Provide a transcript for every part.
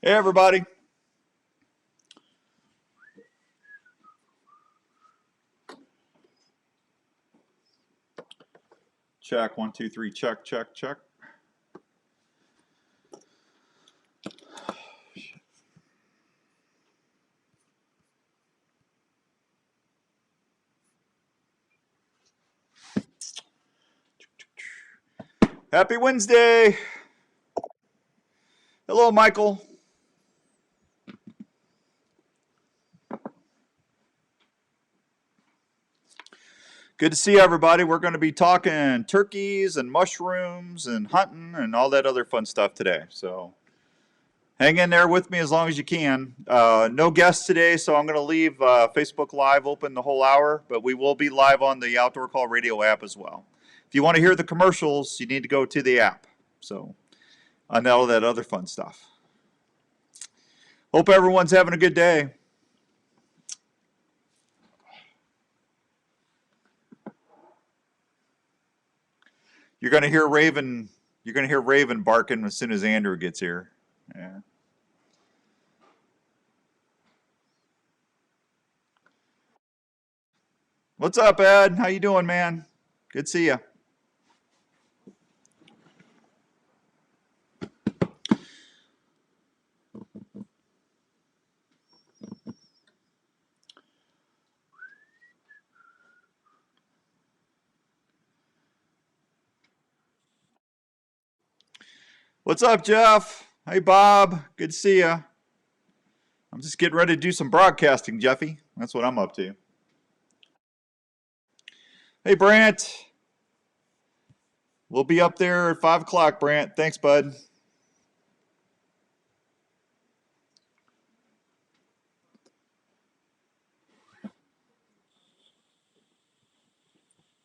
Hey, everybody. Check. 1, 2, 3. Check, check, check. Happy Wednesday. Hello, Michael. Good to see everybody. We're going to be talking turkeys and mushrooms and hunting and all that other fun stuff today. So hang in there with me as long as you can. No guests today, so I'm going to leave Facebook Live open the whole hour, but we will be live on the Outdoor Call Radio app as well. If you want to hear the commercials, you need to go to the app. So, and all that other fun stuff. Hope everyone's having a good day. You're gonna hear Raven. You're gonna hear Raven barking as soon as Andrew gets here. Yeah. What's up, Ed? How you doing, man? Good to see you. What's up, Jeff? Hey, Bob. Good to see you. I'm just getting ready to do some broadcasting, Jeffy. That's what I'm up to. Hey, Brant. We'll be up there at 5 o'clock, Brant. Thanks, bud.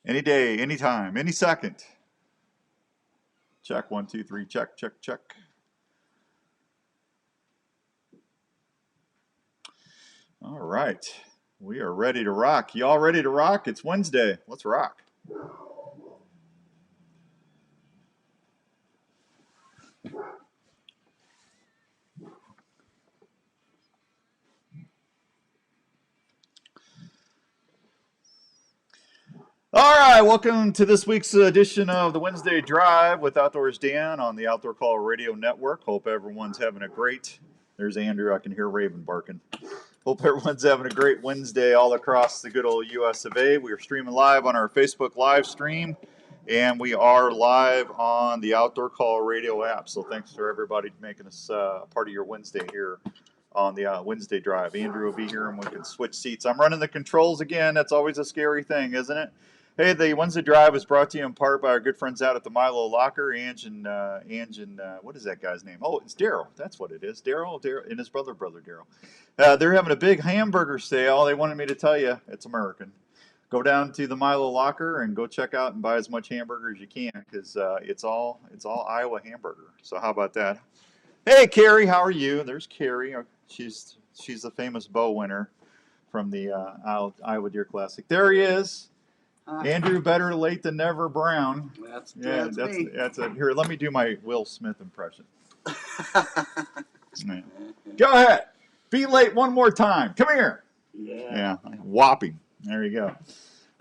Any day, any time, any second. Check 1, 2, 3. Check, check, check. All right. We are ready to rock. Y'all ready to rock? It's Wednesday. Let's rock. All right, welcome to this week's edition of the Wednesday Drive with Outdoors Dan on the Outdoor Call Radio Network. Hope everyone's having a great. There's Andrew. I can hear Raven barking. Hope everyone's having a great Wednesday all across the good old U.S. of A. We are streaming live on our Facebook live stream, and we are live on the Outdoor Call Radio app. So thanks for everybody making us part of your Wednesday here on the Wednesday Drive. Andrew will be here, and we can switch seats. I'm running the controls again. That's always a scary thing, isn't it? Hey, the Wednesday Drive is brought to you in part by our good friends out at the Milo Locker, Ange and what is that guy's name? Oh, it's Daryl. That's what it is. Daryl, and his brother Daryl. They're having a big hamburger sale. They wanted me to tell you it's American. Go down to the Milo Locker and go check out and buy as much hamburger as you can because it's all Iowa hamburger. So how about that? Hey, Carrie, how are you? There's Carrie. She's the famous bow winner from the Iowa Deer Classic. There he is. Andrew, better late than never Brown. That's me. That's it. Here, let me do my Will Smith impression. Yeah. Go ahead. Be late one more time. Come here. Yeah. Whopping. There you go.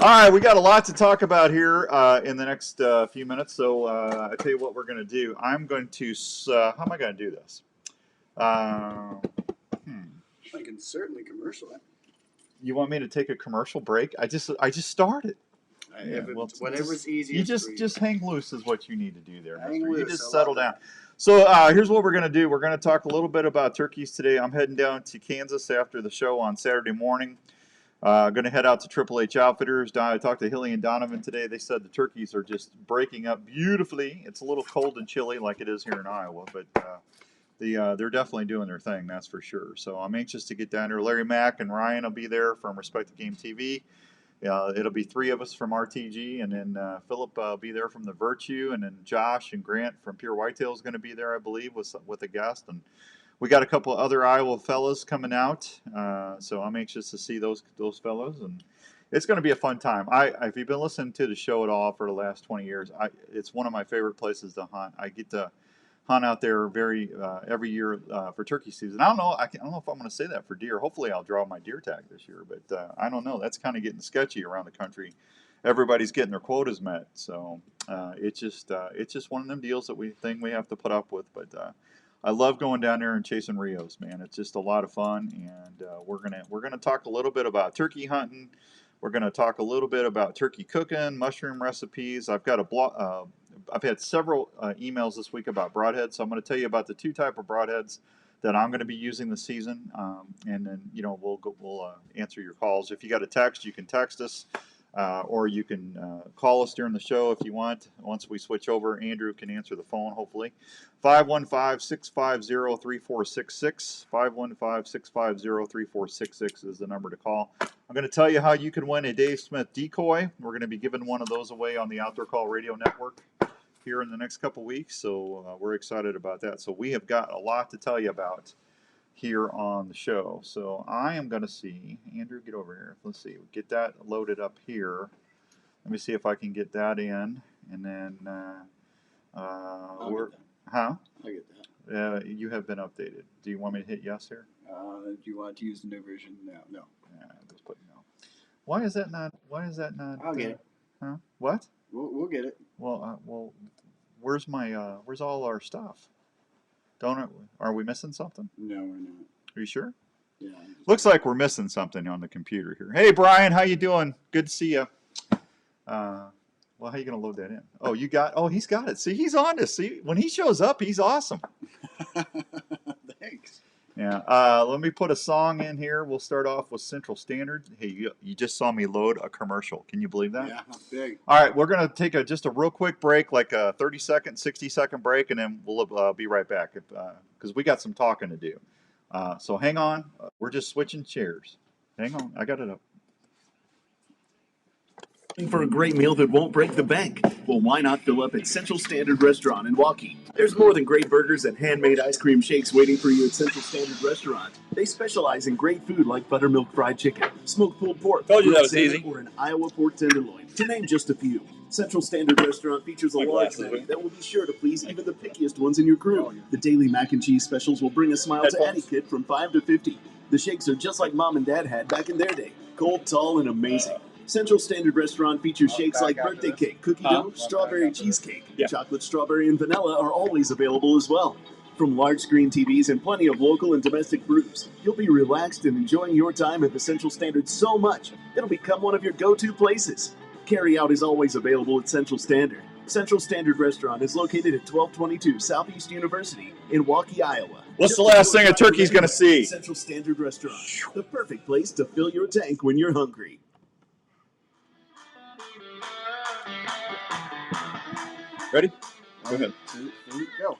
All right, we got a lot to talk about here in the next few minutes. So I tell you what we're going to do. I'm going to. How am I going to do this? I can certainly commercial it. You want me to take a commercial break? I just started. Whatever's easiest. You just hang loose is what you need to do there. Hang loose. You just settle down. So here's what we're going to do. We're going to talk a little bit about turkeys today. I'm heading down to Kansas after the show on Saturday morning. Going to head out to Triple H Outfitters. I talked to Hilly and Donovan today. They said the turkeys are just breaking up beautifully. It's a little cold and chilly like it is here in Iowa, but they're definitely doing their thing, that's for sure. So I'm anxious to get down there. Larry Mack and Ryan will be there from Respect the Game TV. It'll be 3 of us from RTG, and then Philip will be there from The Virtue, and then Josh and Grant from Pure Whitetail is going to be there, I believe, with a guest. And we got a couple other Iowa fellows coming out, so I'm anxious to see those fellows, and it's going to be a fun time. If you've been listening to the show at all for the last 20 years, it's one of my favorite places to hunt. I get to hunt out there every year for turkey season. I don't know. I don't know if I'm going to say that for deer. Hopefully, I'll draw my deer tag this year, but I don't know. That's kind of getting sketchy around the country. Everybody's getting their quotas met, so it's just one of them deals that we have to put up with. But I love going down there and chasing Rios, man. It's just a lot of fun, and we're gonna talk a little bit about turkey hunting. We're gonna talk a little bit about turkey cooking, mushroom recipes. I've got a blog. I've had several emails this week about broadheads, so I'm going to tell you about the 2 type of broadheads that I'm going to be using this season, and then we'll answer your calls. If you got a text, you can text us. Or you can call us during the show if you want. Once we switch over, Andrew can answer the phone, hopefully. 515-650-3466. 515-650-3466 is the number to call. I'm going to tell you how you can win a Dave Smith decoy. We're going to be giving one of those away on the Outdoor Call Radio Network here in the next couple weeks, so we're excited about that. So we have got a lot to tell you about here on the show. So I am going to see, Andrew, get over here. Let's see, get that loaded up here. Let me see if I can get that in, and then I'll get that. You have been updated. Do you want me to hit yes here? Do you want to use the new version? No. Yeah, just put no. Why is that not? I'll get it. Huh? What? We'll get it. Well, where's all our stuff? Are we missing something? No, we're not. Are you sure? Yeah. Looks like we're missing something on the computer here. Hey, Brian, how you doing? Good to see you. Well, how are you going to load that in? He's got it. See, he's on this. See, when he shows up, he's awesome. Thanks. Yeah. Let me put a song in here. We'll start off with Central Standard. Hey, you just saw me load a commercial. Can you believe that? Yeah, big. All right, we're going to take just a real quick break, like a 30-second, 60-second break, and then we'll be right back because we got some talking to do. So hang on. We're just switching chairs. Hang on. I got it up. For a great meal that won't break the bank? Well, why not fill up at Central Standard Restaurant in Waukee? There's more than great burgers and handmade ice cream shakes waiting for you at Central Standard Restaurant. They specialize in great food like buttermilk fried chicken, smoked pulled pork, Told you that was salmon, easy. or an Iowa pork tenderloin, to name just a few. Central Standard Restaurant features a large menu that will be sure to please even the pickiest ones in your crew. The daily mac and cheese specials will bring a smile to any kid from 5 to 50. The shakes are just like Mom and Dad had back in their day. Cold, tall, and amazing. Central Standard Restaurant features shakes like birthday cake, cookie dough, strawberry cheesecake. Chocolate, strawberry, and vanilla are always available as well. From large screen TVs and plenty of local and domestic brews, you'll be relaxed and enjoying your time at the Central Standard so much, it'll become one of your go-to places. Carry-out is always available at Central Standard. Central Standard Restaurant is located at 1222 Southeast University in Waukee, Iowa. What's the last thing a turkey's going to see? Central Standard Restaurant, the perfect place to fill your tank when you're hungry. Ready? Go ahead. 2, 3, go.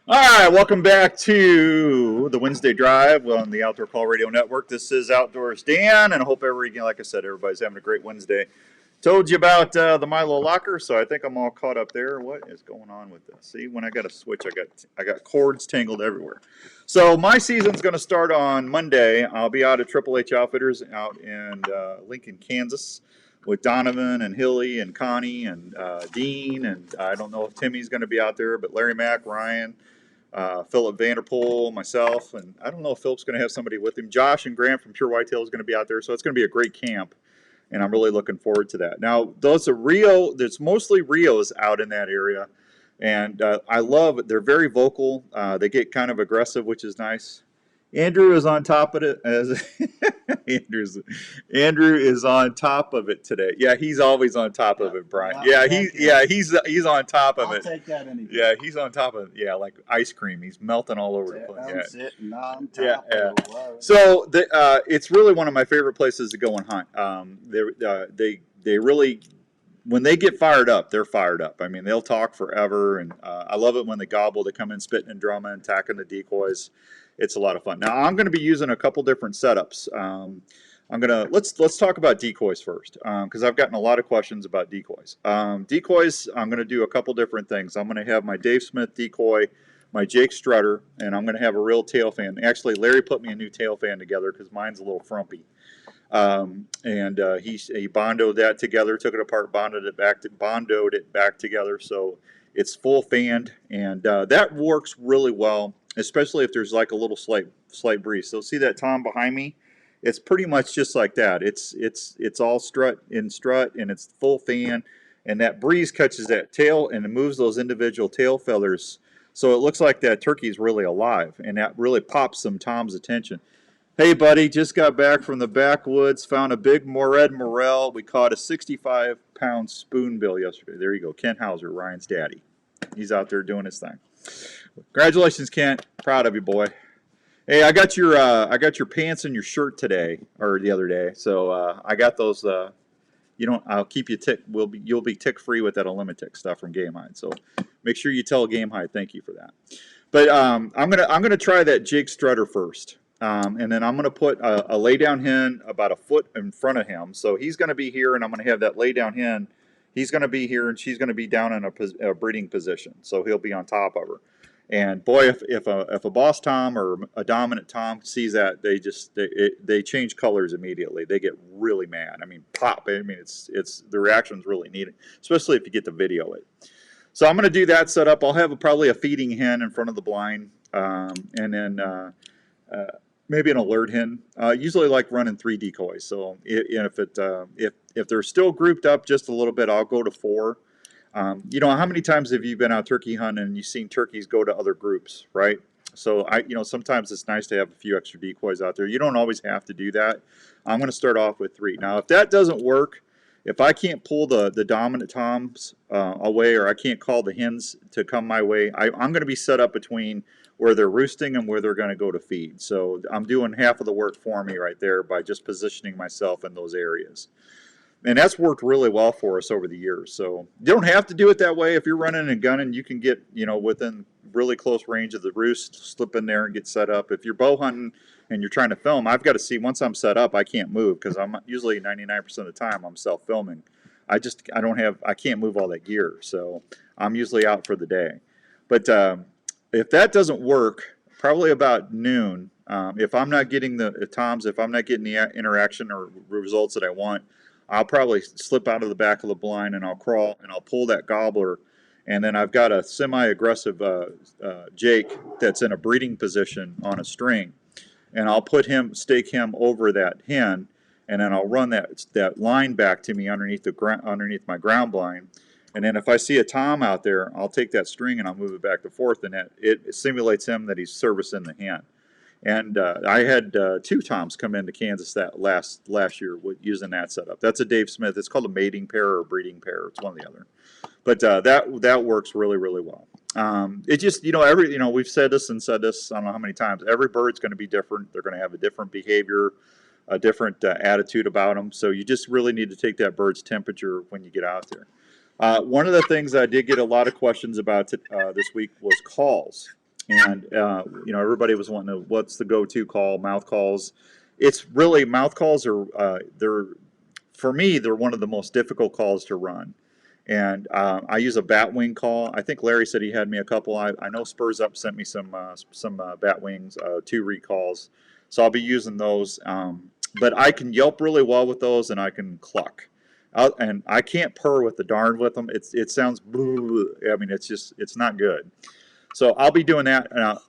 All right, welcome back to the Wednesday Drive on the Outdoor Call Radio Network. This is Outdoors Dan, and I hope like I said, everybody's having a great Wednesday. Told you about the Milo locker, so I think I'm all caught up there. What is going on with this? See, when I got a switch, I got cords tangled everywhere. So my season's going to start on Monday. I'll be out at Triple H Outfitters out in Lincoln, Kansas, with Donovan and Hilly and Connie and Dean, and I don't know if Timmy's going to be out there, but Larry Mack, Ryan, Philip Vanderpool, myself, and I don't know if Philip's going to have somebody with him. Josh and Grant from Pure Whitetail is going to be out there, so it's going to be a great camp, and I'm really looking forward to that. Now, those are there's mostly Rios out in that area, and I love it. They're very vocal. They get kind of aggressive, which is nice. Andrew is on top of it. Andrew is on top of it today. Yeah, he's always on top of it, Brian. Yeah, he's on top of it. I'll take that any day. Yeah, he's on top of it. Yeah, like ice cream. He's melting all over the place. I'm sitting on top of it. So it's really one of my favorite places to go and hunt. They really, when they get fired up, they're fired up. I mean, they'll talk forever, and I love it when they gobble. They come in spitting and drumming, attacking the decoys. It's a lot of fun. Now I'm going to be using a couple different setups. Let's talk about decoys first, because I've gotten a lot of questions about decoys. Decoys, I'm going to do a couple different things. I'm going to have my Dave Smith decoy, my Jake Strutter, and I'm going to have a real tail fan. Actually, Larry put me a new tail fan together because mine's a little frumpy. He bondoed that together, took it apart, bondoed it back together. So It's full fanned, and that works really well, especially if there's like a little slight breeze. So see that tom behind me? It's pretty much just like that. It's all strut, and it's full fan, and that breeze catches that tail and it moves those individual tail feathers. So it looks like that turkey's really alive, and that really pops some tom's attention. Hey, buddy, just got back from the backwoods, found a big red morel. We caught a 65-pound spoonbill yesterday. There you go, Kent Hauser, Ryan's daddy. He's out there doing his thing. Congratulations, Kent. Proud of you, boy. Hey, I got your pants and your shirt today, or the other day. So I got those. I'll keep you you'll be tick free with that Elimintic stuff from Game Hide. So make sure you tell Game Hide thank you for that. But I'm gonna try that jig strutter first. And then I'm going to put a lay down hen about a foot in front of him. So he's going to be here, and I'm going to have that lay down hen. He's going to be here, and she's going to be down in a breeding position. So he'll be on top of her. And boy, if a boss tom or a dominant tom sees that, they change colors immediately. They get really mad. I mean, pop. I mean, it's the reaction's really needed, especially if you get to video it. So I'm going to do that setup. I'll have probably a feeding hen in front of the blind, and then. Maybe an alert hen. Usually like running 3 decoys. So if they're still grouped up just a little bit, I'll go to 4. How many times have you been out turkey hunting and you've seen turkeys go to other groups, right? So sometimes it's nice to have a few extra decoys out there. You don't always have to do that. I'm going to start off with 3. Now, if that doesn't work, if I can't pull the dominant toms away, or I can't call the hens to come my way, I'm going to be set up between where they're roosting and where they're going to go to feed. So I'm doing half of the work for me right there by just positioning myself in those areas. And that's worked really well for us over the years. So you don't have to do it that way. If you're running and gunning, you can get, within really close range of the roost, slip in there and get set up. If you're bow hunting and you're trying to film, I've got to see, once I'm set up, I can't move, because I'm usually 99% of the time I'm self-filming. I can't move all that gear. So I'm usually out for the day. But if that doesn't work, probably about noon, if I'm not getting the toms, if I'm not getting the interaction or results that I want, I'll probably slip out of the back of the blind and I'll crawl and I'll pull that gobbler. And then I've got a semi-aggressive Jake that's in a breeding position on a string. And I'll stake him over that hen, and then I'll run that line back to me underneath my ground blind. And then if I see a tom out there, I'll take that string and I'll move it back and forth, and it simulates him that he's servicing the hen. And I had 2 toms come into Kansas that last year using that setup. That's a Dave Smith. It's called a mating pair or a breeding pair. It's one or the other. But that works really, really well. It just, we've said this I don't know how many times. Every bird's going to be different. They're going to have a different behavior, a different attitude about them. So you just really need to take that bird's temperature when you get out there. One of the things I did get a lot of questions about this week was calls. And, everybody was wanting to, what's the go-to call, mouth calls. It's really, mouth calls for me, they're one of the most difficult calls to run. And I use a bat wing call. I think Larry said he had me a couple. I know Spurs Up sent me some bat wings, 2 recalls. So I'll be using those. But I can yelp really well with those, and I can cluck. And I can't purr with them. It sounds, I mean, it's not good. So I'll be doing that.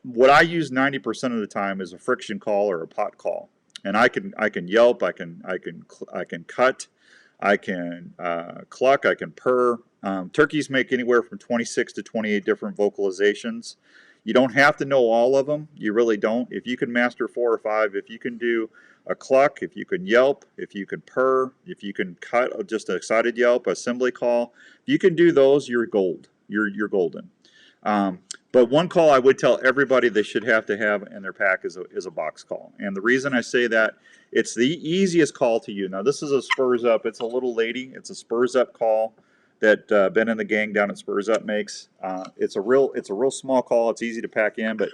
What I use 90% of the time is a friction call or a pot call, and I can yelp, I can cut, I can cluck, I can purr. Turkeys make anywhere from 26 to 28 different vocalizations. You don't have to know all of them. You really don't. If you can master 4 or 5, if you can do a cluck, if you can yelp, if you can purr, if you can cut just an excited yelp, assembly call, if you can do those, you're gold. You're golden. But one call I would tell everybody they should have to have in their pack is a box call. And the reason I say that, it's the easiest call to use. Now this is a Spurs Up. It's a little lady. It's a Spurs Up call that Ben and the gang down at Spurs Up makes. It's a real small call. It's easy to pack in, but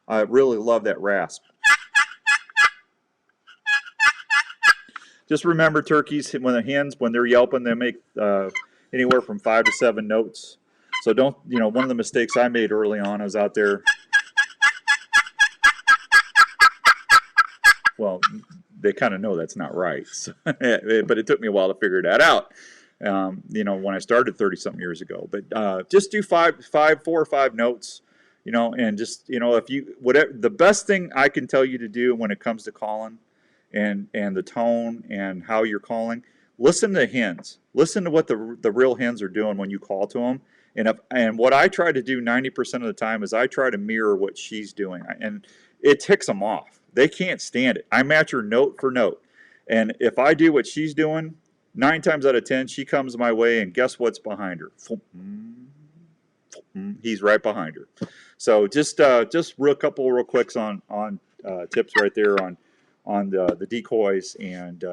I really love that rasp. Just remember, turkeys, when they're yelping, they make anywhere from 5 to 7 notes. So don't, one of the mistakes I made early on, I was out there, well, they kind of know that's not right. So, but it took me a while to figure that out. You know, when I started 30-something years ago. But just do 4 or 5 notes, you know, and just, you know, if you, whatever, the best thing I can tell you to do when it comes to calling and the tone and how you're calling, listen to hens. Listen to what the real hens are doing when you call to them. And what I try to do 90% of the time is I try to mirror what she's doing. And it ticks them off. They can't stand it. I match her note for note. And if I do what she's doing, 9 times out of 10, she comes my way, and guess what's behind her? He's right behind her. So just couple real quicks on tips right there on the decoys. And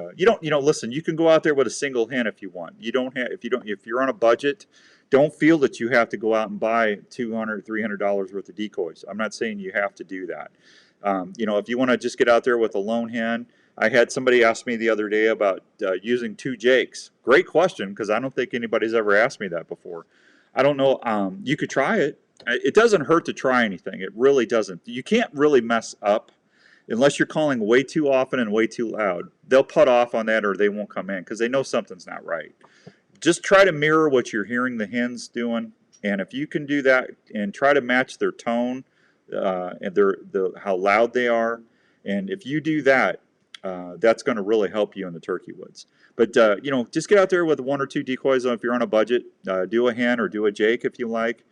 listen, you can go out there with a single hen if you want. If you're on a budget, don't feel that you have to go out and buy $200, $300 worth of decoys. I'm not saying you have to do that. If you want to just get out there with a lone hen. I had somebody ask me the other day about using 2 jakes. Great question, because I don't think anybody's ever asked me that before. I don't know. You could try it. It doesn't hurt to try anything. It really doesn't. You can't really mess up unless you're calling way too often and way too loud. They'll put off on that, or they won't come in because they know something's not right. Just try to mirror what you're hearing the hens doing, and if you can do that and try to match their tone and how loud they are, and if you do that, that's going to really help you in the turkey woods. But, just get out there with 1 or 2 decoys if you're on a budget. Do a hen or do a jake if you like.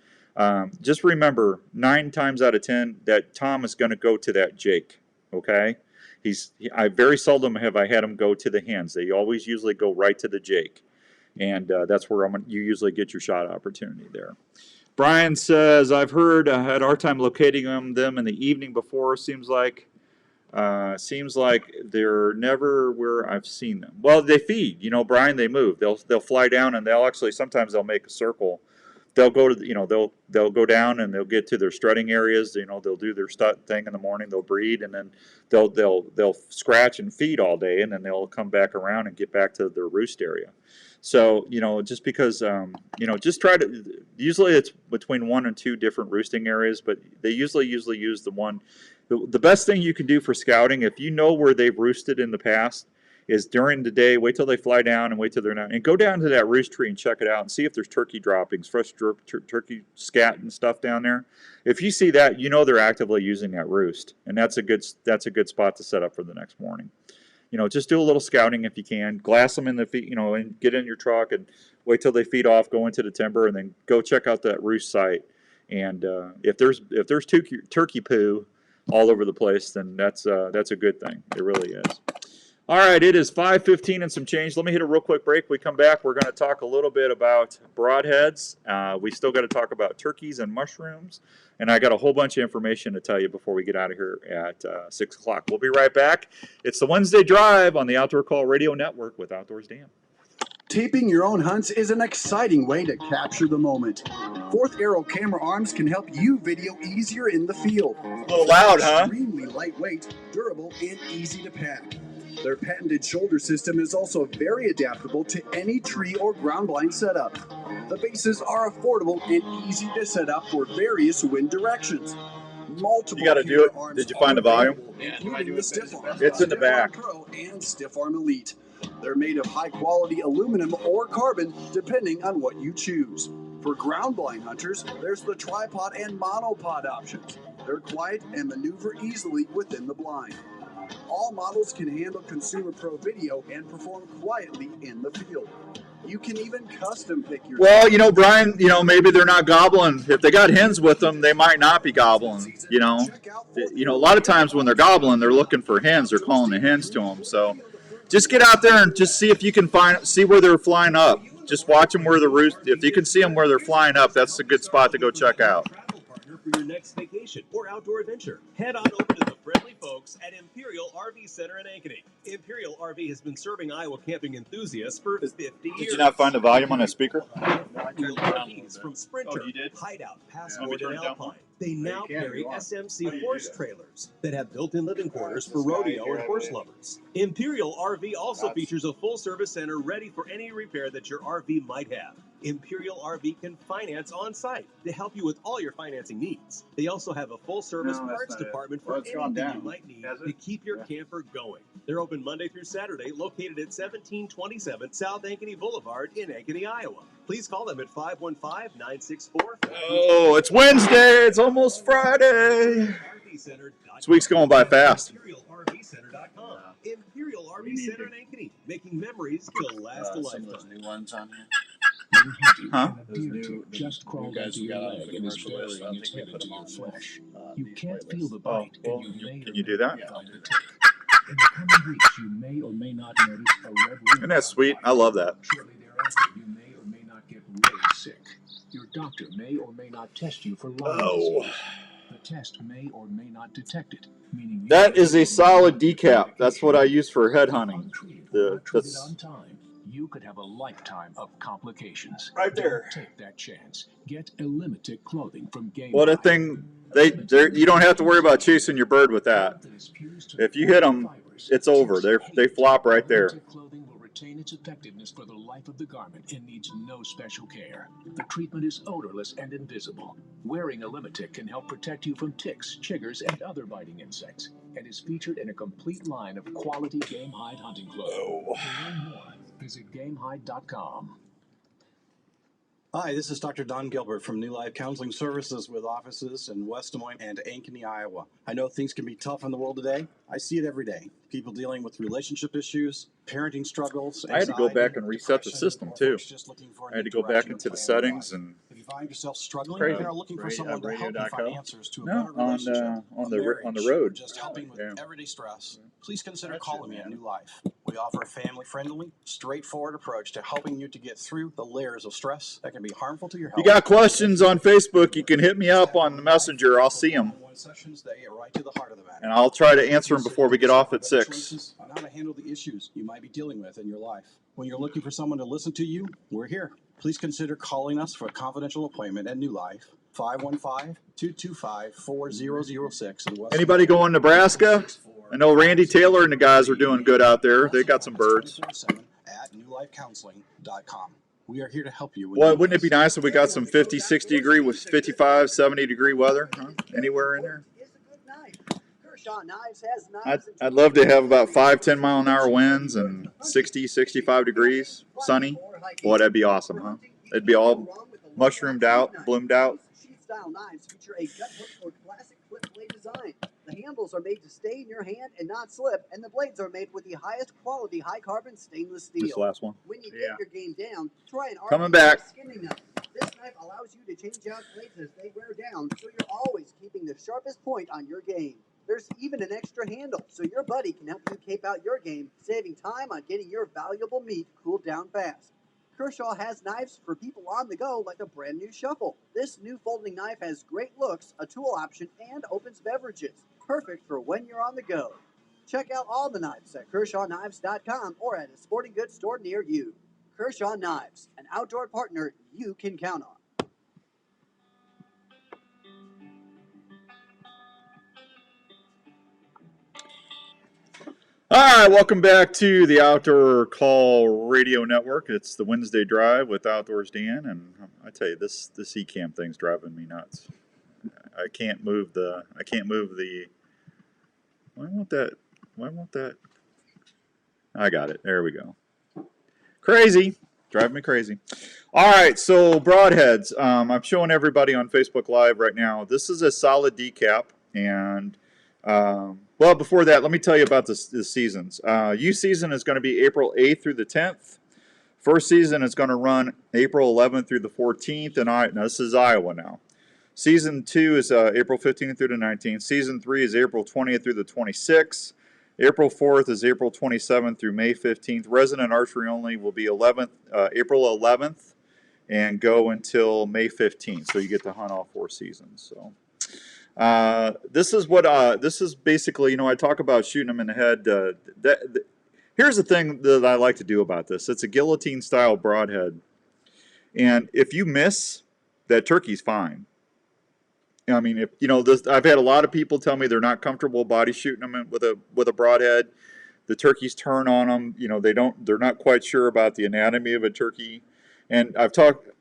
Just remember, 9 times out of 10, that Tom is going to go to that jake, okay? I very seldom have I had him go to the hens. They always usually go right to the jake. And that's where you usually get your shot opportunity there. Brian says, I've heard I had a hard time locating them in the evening before, seems like they're never where I've seen them. Well, they feed, Brian, they move. They'll fly down, and sometimes they'll make a circle. They'll go to, they'll go down and they'll get to their strutting areas. They'll do their strut thing in the morning. They'll breed, and then they'll scratch and feed all day, and then they'll come back around and get back to their roost area. So, just because, just try to, usually it's between 1 and 2 different roosting areas, but they usually use the one. The best thing you can do for scouting, if you know where they've roosted in the past, is during the day, wait till they fly down and wait till they're not, and go down to that roost tree and check it out and see if there's turkey droppings, fresh turkey scat and stuff down there. If you see that, they're actively using that roost, and that's a good spot to set up for the next morning. Just do a little scouting if you can. Glass them in the feet, and get in your truck and wait till they feed off, go into the timber, and then go check out that roost site. And if there's turkey poo all over the place, then that's a good thing. It really is. All right, it is 5:15 and some change. Let me hit a real quick break. We come back, we're going to talk a little bit about broadheads. We still got to talk about turkeys and mushrooms. And I got a whole bunch of information to tell you before we get out of here at 6 o'clock. We'll be right back. It's the Wednesday Drive on the Outdoor Call Radio Network with Outdoors Dan. Taping your own hunts is an exciting way to capture the moment. Fourth Arrow camera arms can help you video easier in the field. A little loud, huh? Extremely lightweight, durable, and easy to pack. Their patented shoulder system is also very adaptable to any tree or ground blind setup. The bases are affordable and easy to set up for various wind directions. Multiple You got to do it. Did you find the volume? Including the Stiff Arm, It's in the back. Pro, and Stiff Arm Elite. They're made of high-quality aluminum or carbon, depending on what you choose. For ground blind hunters, there's the tripod and monopod options. They're quiet and maneuver easily within the blind. All models can handle Consumer Pro video and perform quietly in the field. You can even custom pick your... Well, Brian, maybe they're not gobbling. If they got hens with them, they might not be gobbling, A lot of times when they're gobbling, they're looking for hens. They're calling the hens to them. So just get out there and just see if you can see where they're flying up. Just watch them where the roost. If you can see them where they're flying up, that's a good spot to go check out. For your next vacation or outdoor adventure, head on over to the friendly folks at Imperial Rv Center in Ankeny. Imperial RV has been serving Iowa camping enthusiasts for 50 years. Did you not find the volume on that speaker? RVs from Sprinter, Oh, you did? Hideout, Passport, and Alpine. They now carry SMC horse trailers that have built-in living quarters for rodeo and horse lovers. Imperial RV also features a full-service center ready for any repair that your RV might have. Imperial RV can finance on-site to help you with all your financing needs. They also have a full-service parts department for anything you might need to keep your camper going. They're open Monday through Saturday, located at 1727 South Ankeny Boulevard in Ankeny, Iowa. Please call them at 515-964. Oh, it's Wednesday. It's almost Friday. This week's going by fast. ImperialRVCenter.com. Imperial RV Center in Ankeny, making memories that'll last a lifetime. Some of those new ones on here. Huh? Those new just crawled into your leg and is burying its head into your flesh. You can't feel the bite, and you may Can you do that? find the tick. In the coming weeks, you may or may not notice a red ring. Isn't that sweet? I love that. Shortly thereafter, you may or may not get really sick. Your doctor may or may not test you for Lyme Oh. disease. The test may or may not detect it, meaning That is a solid decap. That's what I use for head hunting. Treated That's on time, you could have a lifetime of complications. Right there. Don't take that chance. Get Illimitic clothing from Game. what a thing. You don't have to worry about chasing your bird with that. If you hit them, it's over. They flop right there. Clothing will retain its effectiveness for the life of the garment and needs no special care. The treatment is odorless and invisible. Wearing Illimitic can help protect you from ticks, chiggers, and other biting insects, and is featured in a complete line of quality game hide hunting clothing. To learn more, visit GameHide.com. Hi, this is Dr. Don Gilbert from New Life Counseling Services with offices in West Des Moines and Ankeny, Iowa. I know things can be tough in the world today. I see it every day. People dealing with relationship issues, parenting struggles, I had to go anxiety, back and reset the depression, system or too. folks just looking for a I had new to go back direction into to the plan their settings life. and If you find yourself struggling Crazy. and are looking for someone to help you find Radio.co? answers to a No, better relationship, on a the marriage, road. or just helping with Yeah. everyday stress, please consider calling me at New Life. We offer a family-friendly, straightforward approach to helping you to get through the layers of stress that can be harmful to your health. You got questions on Facebook, you can hit me up on the messenger. I'll see them. Sessions that get right to the heart of the matter. And I'll try to answer them before we get off at 6. On how to handle the issues you might be dealing with in your life. When you're looking for someone to listen to you, we're here. Please consider calling us for a confidential appointment at New Life. 515-225-4006 in West. Anybody going to Nebraska? I know Randy Taylor and the guys are doing good out there. They got some birds. At newlifecounseling.com. We are here to help you. Well, wouldn't it be nice if we got some 50, 60 degree with 55, 70 degree weather? Huh? Anywhere in there? I'd love to have about 5, 10 mile an hour winds and 60, 65 degrees, sunny. Boy, that'd be awesome, huh? It'd be all mushroomed out, bloomed out. Style knives feature a gut hook or classic flip blade design. The handles are made to stay in your hand and not slip, and the blades are made with the highest quality high carbon stainless steel. This last one. When you get your game down, try an Coming RV back. skinning knife. This knife allows you to change out blades as they wear down, so you're always keeping the sharpest point on your game. There's even an extra handle, so your buddy can help you cape out your game, saving time on getting your valuable meat cooled down fast. Kershaw has knives for people on the go like a brand new shuffle. This new folding knife has great looks, a tool option, and opens beverages. Perfect for when you're on the go. Check out all the knives at KershawKnives.com or at a sporting goods store near you. Kershaw Knives, an outdoor partner you can count on. All right, welcome back to the Outdoor Call Radio Network. It's the Wednesday Drive with Outdoors Dan, and I tell you, this E-Cam thing's driving me nuts. I can't move the. Why won't that? I got it. There we go. Crazy, driving me crazy. All right, so broadheads. I'm showing everybody on Facebook Live right now. This is a solid decap, and well, before that, let me tell you about the seasons. Youth season is going to be April 8th through the 10th. First season is going to run April 11th through the 14th, and now this is Iowa now. Season 2 is April 15th through the 19th. Season 3 is April 20th through the 26th. April 4th is April 27th through May 15th. Resident archery only will be April 11th and go until May 15th. So you get to hunt all 4 seasons. So this is basically, I talk about shooting them in the head. Here's the thing that I like to do about this. It's a guillotine style broadhead. And if you miss, that turkey's fine. I mean, if you know this, I've had a lot of people tell me they're not comfortable body shooting them with a broadhead. The turkeys turn on them. You know, they're not quite sure about the anatomy of a turkey. And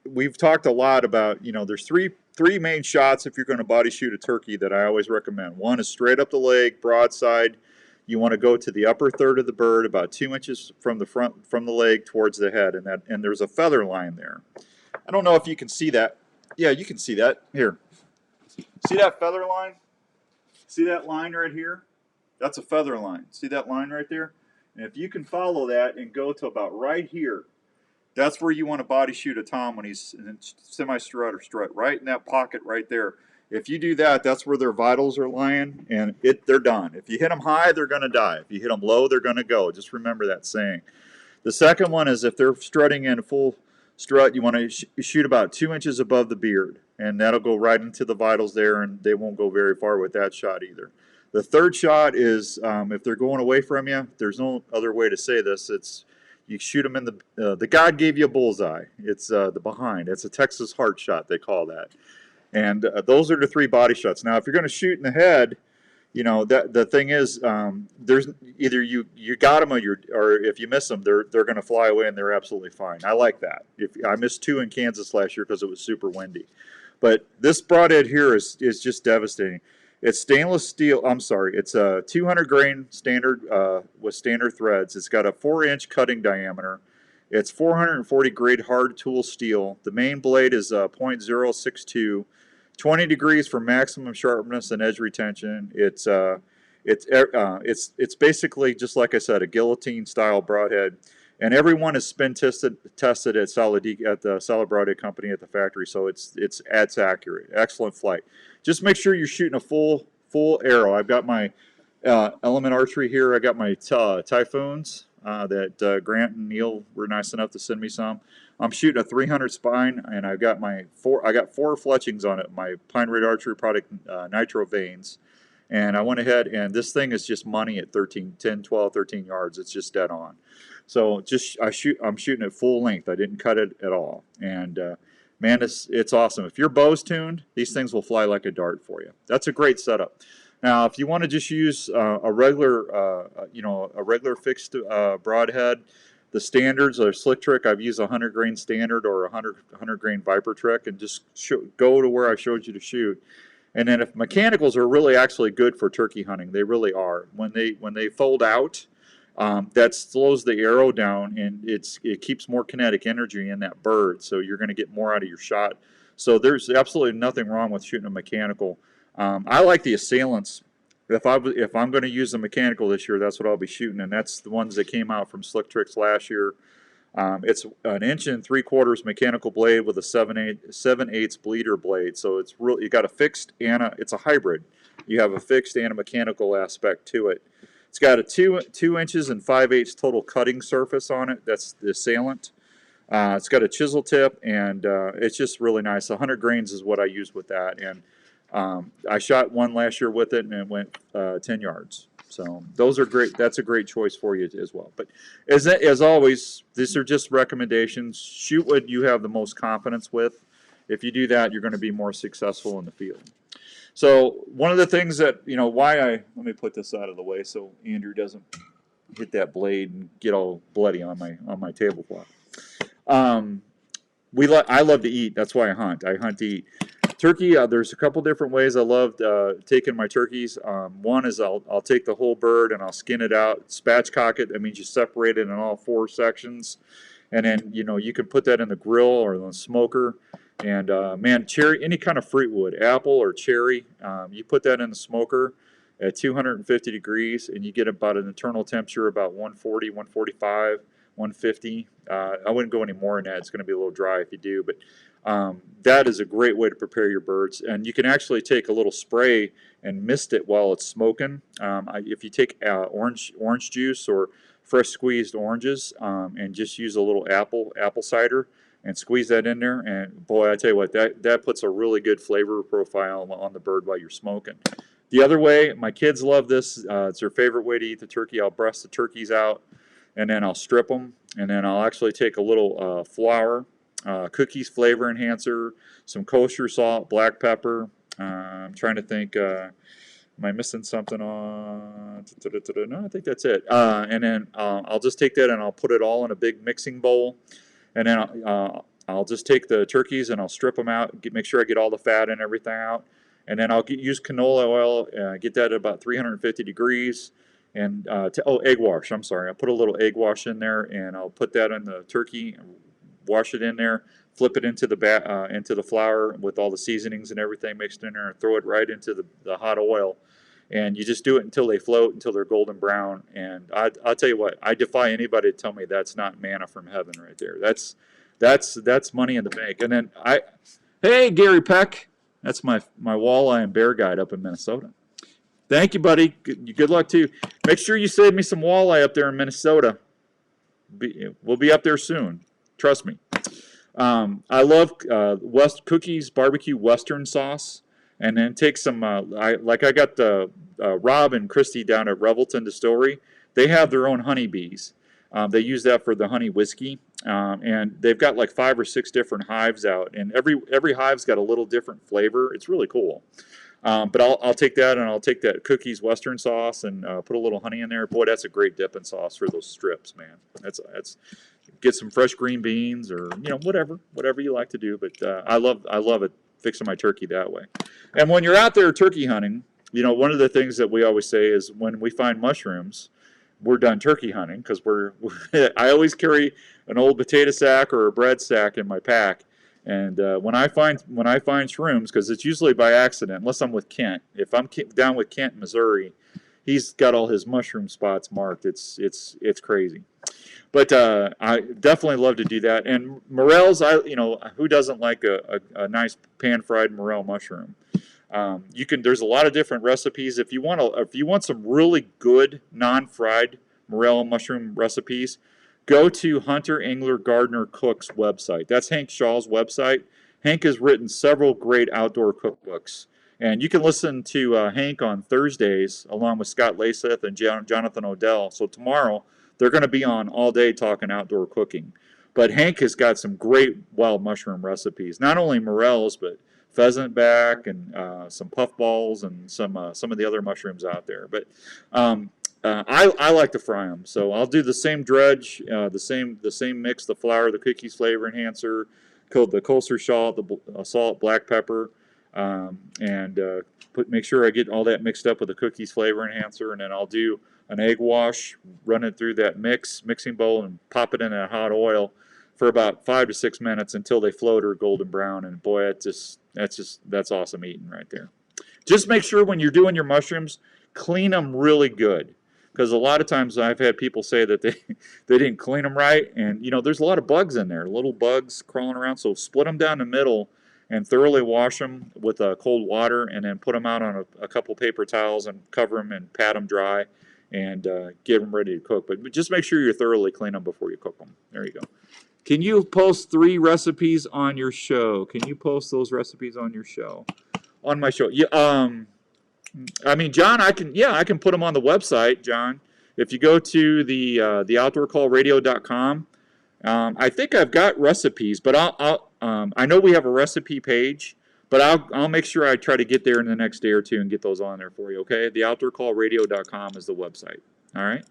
we've talked a lot about, you know, there's three main shots if you're going to body shoot a turkey that I always recommend. One is straight up the leg, broadside. You want to go to the upper third of the bird, about 2 inches from the leg towards the head, and there's a feather line there. I don't know if you can see that. Yeah, you can see that here. See that feather line? See that line right here? That's a feather line. See that line right there? And if you can follow that and go to about right here, that's where you want to body shoot a tom when he's in semi-strut or strut, right in that pocket right there. If you do that, that's where their vitals are lying, and they're done. If you hit them high, they're going to die. If you hit them low, they're going to go. Just remember that saying. The second one is if they're strutting in full strut, you want to shoot about 2 inches above the beard, and that'll go right into the vitals there, and they won't go very far with that shot either. The third shot is if they're going away from you, there's no other way to say this. It's you shoot them in the God gave you a bullseye. It's the behind. It's a Texas heart shot, they call that. And those are the three body shots. Now, if you're going to shoot in the head, you know that the thing is, there's either you got them or if you miss them, they're going to fly away and they're absolutely fine. I like that. If I missed 2 in Kansas last year because it was super windy, but this broadhead here is just devastating. It's stainless steel. I'm sorry. It's a 200 grain standard with standard threads. It's got a 4-inch cutting diameter. It's 440 grade hard tool steel. The main blade is .062. 20 degrees for maximum sharpness and edge retention. It's basically just like I said, a guillotine style broadhead, and everyone is spin tested at the Solid Broadhead Company at the factory, so it's accurate, excellent flight. Just make sure you're shooting a full arrow. I've got my Element Archery here. I got my Typhoons that Grant and Neil were nice enough to send me some. I'm shooting a 300 spine, and I got four fletchings on it. My Pine Ridge Archery product Nitro Veins, and I went ahead, and this thing is just money at 10, 12, 13 yards. It's just dead on. So I'm shooting at full length. I didn't cut it at all, and man, it's awesome. If your bow's tuned, these things will fly like a dart for you. That's a great setup. Now, if you want to just use a regular fixed broadhead, the standards are Slick Trick. I've used a 100 grain standard or a 100 grain Viper Trick, and just go to where I showed you to shoot. And then if mechanicals are really actually good for turkey hunting, they really are. When they fold out, that slows the arrow down, and it keeps more kinetic energy in that bird, so you're going to get more out of your shot. So there's absolutely nothing wrong with shooting a mechanical. I like the Assailants. If I'm going to use the mechanical this year, that's what I'll be shooting, and that's the ones that came out from Slick Tricks last year. It's an 1 3/4 mechanical blade with a 7/8 bleeder blade, so it's you got a fixed and it's a hybrid. You have a fixed and a mechanical aspect to it. It's got a 2 inches and 5/8 total cutting surface on it. That's the Assailant. It's got a chisel tip, and it's just really nice. 100 grains is what I use with that, and I shot one last year with it, and it went 10 yards. So those are great. That's a great choice for you as well. But as always, these are just recommendations. Shoot what you have the most confidence with. If you do that, you're going to be more successful in the field. So one of the things that, let me put this out of the way so Andrew doesn't hit that blade and get all bloody on my tablecloth. I love to eat. That's why I hunt. I hunt to eat. Turkey, there's a couple different ways I love taking my turkeys. One is I'll take the whole bird and I'll skin it out, spatchcock it. That means you separate it in all 4 sections. And then, you can put that in the grill or the smoker. And, cherry, any kind of fruit wood, apple or cherry, you put that in the smoker at 250 degrees, and you get about an internal temperature about 140, 145, 150. I wouldn't go any more than that. It's going to be a little dry if you do, but that is a great way to prepare your birds. And you can actually take a little spray and mist it while it's smoking. If you take orange juice or fresh squeezed oranges and just use a little apple cider and squeeze that in there, and boy, I tell you what, that puts a really good flavor profile on the bird while you're smoking. The other way, my kids love this. It's their favorite way to eat the turkey. I'll breast the turkeys out, and then I'll strip them, and then I'll actually take a little flour, cookies flavor enhancer, some kosher salt, black pepper, I'm trying to think. Am I missing something on? No, I think that's it. And then I'll just take that and I'll put it all in a big mixing bowl. And then I'll just take the turkeys and I'll strip them out, make sure I get all the fat and everything out. And then I'll use canola oil, get that at about 350 degrees. And egg wash. I'm sorry. I'll put a little egg wash in there, and I'll put that on the turkey, wash it in there, flip it into the flour with all the seasonings and everything mixed in there, and throw it right into the hot oil. And you just do it until they float, until they're golden brown. And I'll tell you what, I defy anybody to tell me that's not manna from heaven right there. That's money in the bank. And then hey, Gary Peck, that's my walleye and bear guide up in Minnesota. Thank you, buddy. Good luck too. Make sure you save me some walleye up there in Minnesota. We'll be up there soon. Trust me. I love Cookies barbecue Western sauce, and then take some. I got the Rob and Christy down at Revelton Distillery. They have their own honeybees. They use that for the honey whiskey, and they've got like 5 or 6 different hives out, and every hive's got a little different flavor. It's really cool. But I'll take that, and I'll take that Cookies Western sauce and put a little honey in there. Boy, that's a great dipping sauce for those strips, man. That's get some fresh green beans, or whatever you like to do. But I love it, fixing my turkey that way. And when you're out there turkey hunting, one of the things that we always say is when we find mushrooms, we're done turkey hunting, because I always carry an old potato sack or a bread sack in my pack. And when I find shrooms, because it's usually by accident, unless I'm with Kent. If I'm down with Kent, Missouri, he's got all his mushroom spots marked. It's crazy. But I definitely love to do that. And morels, who doesn't like a nice pan fried morel mushroom? There's a lot of different recipes. If you want some really good non-fried morel mushroom recipes, go to Hunter Angler Gardener Cook's website. That's Hank Shaw's website. Hank has written several great outdoor cookbooks. And you can listen to Hank on Thursdays along with Scott Laseth and Jonathan Odell. So tomorrow, they're going to be on all day talking outdoor cooking. But Hank has got some great wild mushroom recipes. Not only morels, but pheasant back and some puffballs and some of the other mushrooms out there. But I like to fry them, so I'll do the same dredge, the same mix, the flour, the cookies flavor enhancer, the kosher salt, the salt, black pepper, and make sure I get all that mixed up with the cookies flavor enhancer, and then I'll do an egg wash, run it through that mixing bowl, and pop it in that hot oil for about 5 to 6 minutes until they float or golden brown. And boy, that's awesome eating right there. Just make sure when you're doing your mushrooms, clean them really good. Because a lot of times I've had people say that they didn't clean them right, and there's a lot of bugs in there, little bugs crawling around. So split them down the middle and thoroughly wash them with cold water, and then put them out on a couple paper towels and cover them and pat them dry, and get them ready to cook. But just make sure you thoroughly clean them before you cook them. There you go. Can you post 3 recipes on your show? Can you post those recipes on your show? On my show? Yeah. John, I can put them on the website, John. If you go to the outdoorcallradio.com, I think I've got recipes, but I know we have a recipe page, but I'll make sure I try to get there in the next day or two and get those on there for you. Okay, the outdoorcallradio.com is the website. All right,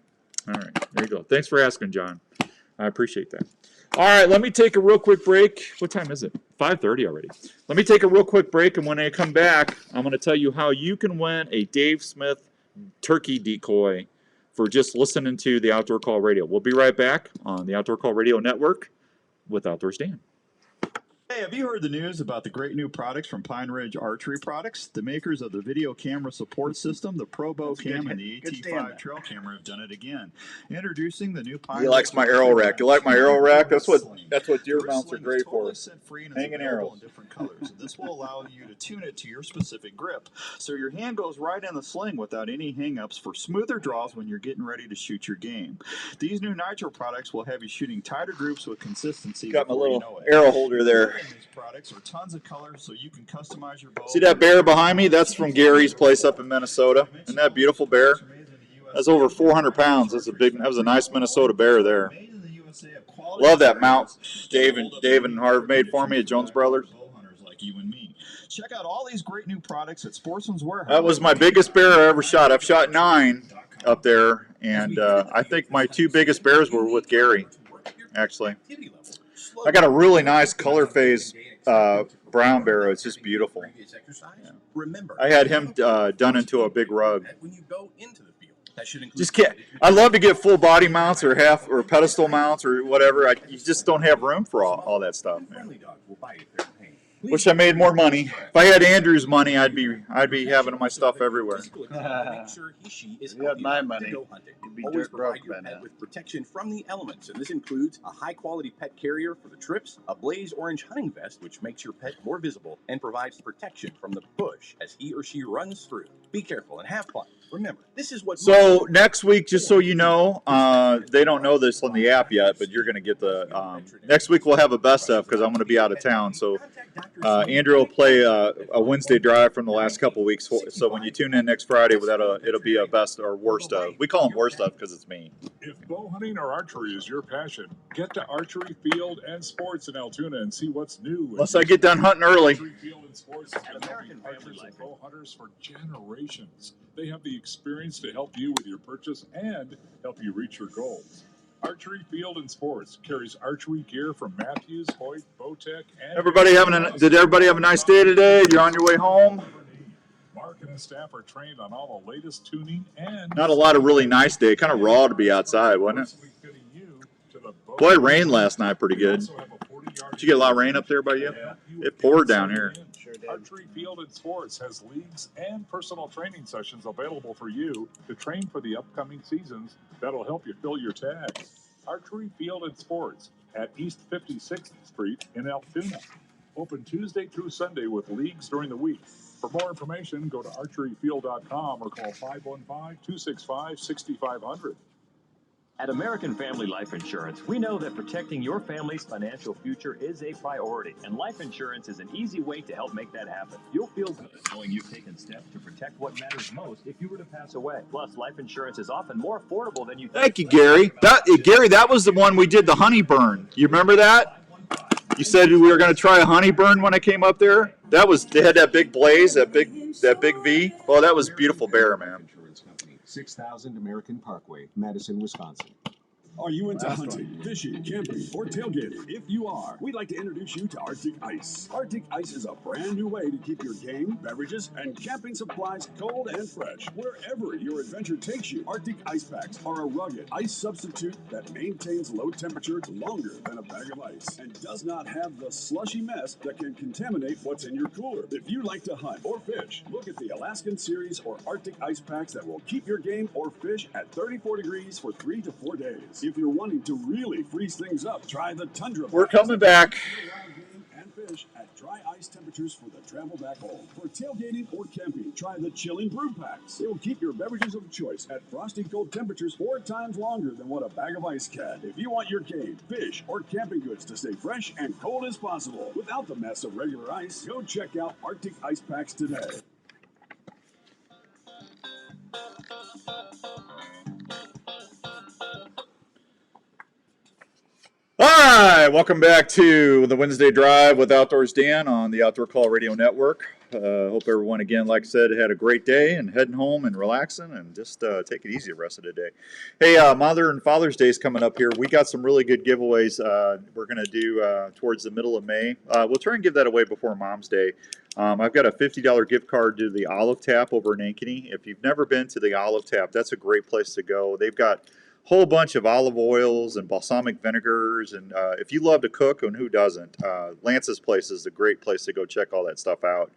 there you go. Thanks for asking, John. I appreciate that. All right, let me take a real quick break. What time is it? 5:30 already. Let me take a real quick break, and when I come back, I'm going to tell you how you can win a Dave Smith turkey decoy for just listening to the Outdoor Call Radio. We'll be right back on the Outdoor Call Radio Network with Outdoors Dan. Hey, have you heard the news about the great new products from Pine Ridge Archery Products? The makers of the video camera support system, the Probo Cam, and the AT5 trail camera have done it again. Introducing the new Pine Ridge. He likes my arrow rack. You like my arrow rack? That's what deer mounts are great for. Hanging arrows. In different colors. And this will allow you to tune it to your specific grip, so your hand goes right in the sling without any hang-ups for smoother draws when you're getting ready to shoot your game. These new Nitro products will have you shooting tighter groups with consistency. Got my little arrow holder there. These products are tons of colors, so you can customize your bow. See that bear behind me? That's from Gary's place up in Minnesota. Isn't that beautiful bear? That's over 400 pounds. That was a nice Minnesota bear there. Love that mount Dave and Harv made for me at Jones Brothers. like you and me. Check out all these great new products at Sportsman's Warehouse. That was my biggest bear I ever shot. I've shot 9 up there, and I think my 2 biggest bears were with Gary, actually. I got a really nice color phase brown bear. It's just beautiful. Yeah. I had him done into a big rug. Just can't. I love to get full body mounts or half or pedestal mounts or whatever. You just don't have room for all that stuff. Man. Wish I made more money. If I had Andrew's money, I'd be having my stuff everywhere. If you had my money, you'd be dirt broke by now. With protection from the elements, and this includes a high-quality pet carrier for the trips, a blaze orange hunting vest, which makes your pet more visible and provides protection from the bush as he or she runs through. Be careful and have fun. Remember, this is what. So next week, just so you know, they don't know this on the app yet, but you're going to get the. Next week we'll have a best of because I'm going to be out of town. So Andrew will play a Wednesday drive from the last couple weeks. So when you tune in next Friday, it'll be a best or worst of. We call them worst of because it's me. If bow hunting or archery is your passion, get to Archery Field and Sports in Altoona and see what's new. Unless I get done hunting early. Archery Field and Sports has been helping archers and bow hunters for generations. They have the experience to help you with your purchase and help you reach your goals. Archery Field and Sports carries archery gear from Matthews, Hoyt, Bowtech, and... Did everybody have a nice day today? You're on your way home? Mark and his staff are trained on all the latest tuning and... Not a lot of really nice day. Kind of raw to be outside, wasn't it? Boy, it rained last night pretty good. Did you get a lot of rain up there by you? It poured down here. Archery Field and Sports has leagues and personal training sessions available for you to train for the upcoming seasons that'll help you fill your tags. Archery Field and Sports at East 56th Street in Altoona. Open Tuesday through Sunday with leagues during the week. For more information, go to archeryfield.com or call 515-265-6500. At American Family Life Insurance, we know that protecting your family's financial future is a priority, and life insurance is an easy way to help make that happen. You'll feel good knowing you've taken steps to protect what matters most if you were to pass away. Plus, life insurance is often more affordable than you think. Thank you, Gary. That was the one we did the honey burn. You remember that? You said we were going to try a honey burn when I came up there. They had that big blaze, that big V. Well, that was beautiful bear, man. 6000 American Parkway, Madison, Wisconsin. Are you into hunting, fishing, camping, or tailgating? If you are, we'd like to introduce you to Arctic Ice. Arctic Ice is a brand new way to keep your game, beverages, and camping supplies cold and fresh. Wherever your adventure takes you, Arctic Ice Packs are a rugged ice substitute that maintains low temperature longer than a bag of ice and does not have the slushy mess that can contaminate what's in your cooler. If you like to hunt or fish, look at the Alaskan Series or Arctic Ice Packs that will keep your game or fish at 34 degrees for 3 to 4 days. If you're wanting to really freeze things up, try the Tundra. We're coming back. And fish at dry ice temperatures for the travel back home. For tailgating or camping, try the Chilling Brew Packs. They will keep your beverages of choice at frosty cold temperatures 4 times longer than what a bag of ice can. If you want your game, fish, or camping goods to stay fresh and cold as possible without the mess of regular ice, go check out Arctic Ice Packs today. All right, welcome back to the Wednesday Drive with Outdoors Dan on the Outdoor Call Radio Network. Hope everyone, again, like I said, had a great day and heading home and relaxing and just take it easy the rest of the day. Hey, Mother and Father's Day is coming up here. We got some really good giveaways we're going to do towards the middle of May. We'll try and give that away before Mom's Day. I've got a $50 gift card to the Olive Tap over in Ankeny. If you've never been to the Olive Tap, that's a great place to go. They've got whole bunch of olive oils and balsamic vinegars, and if you love to cook, and who doesn't, Lance's place is a great place to go check all that stuff out.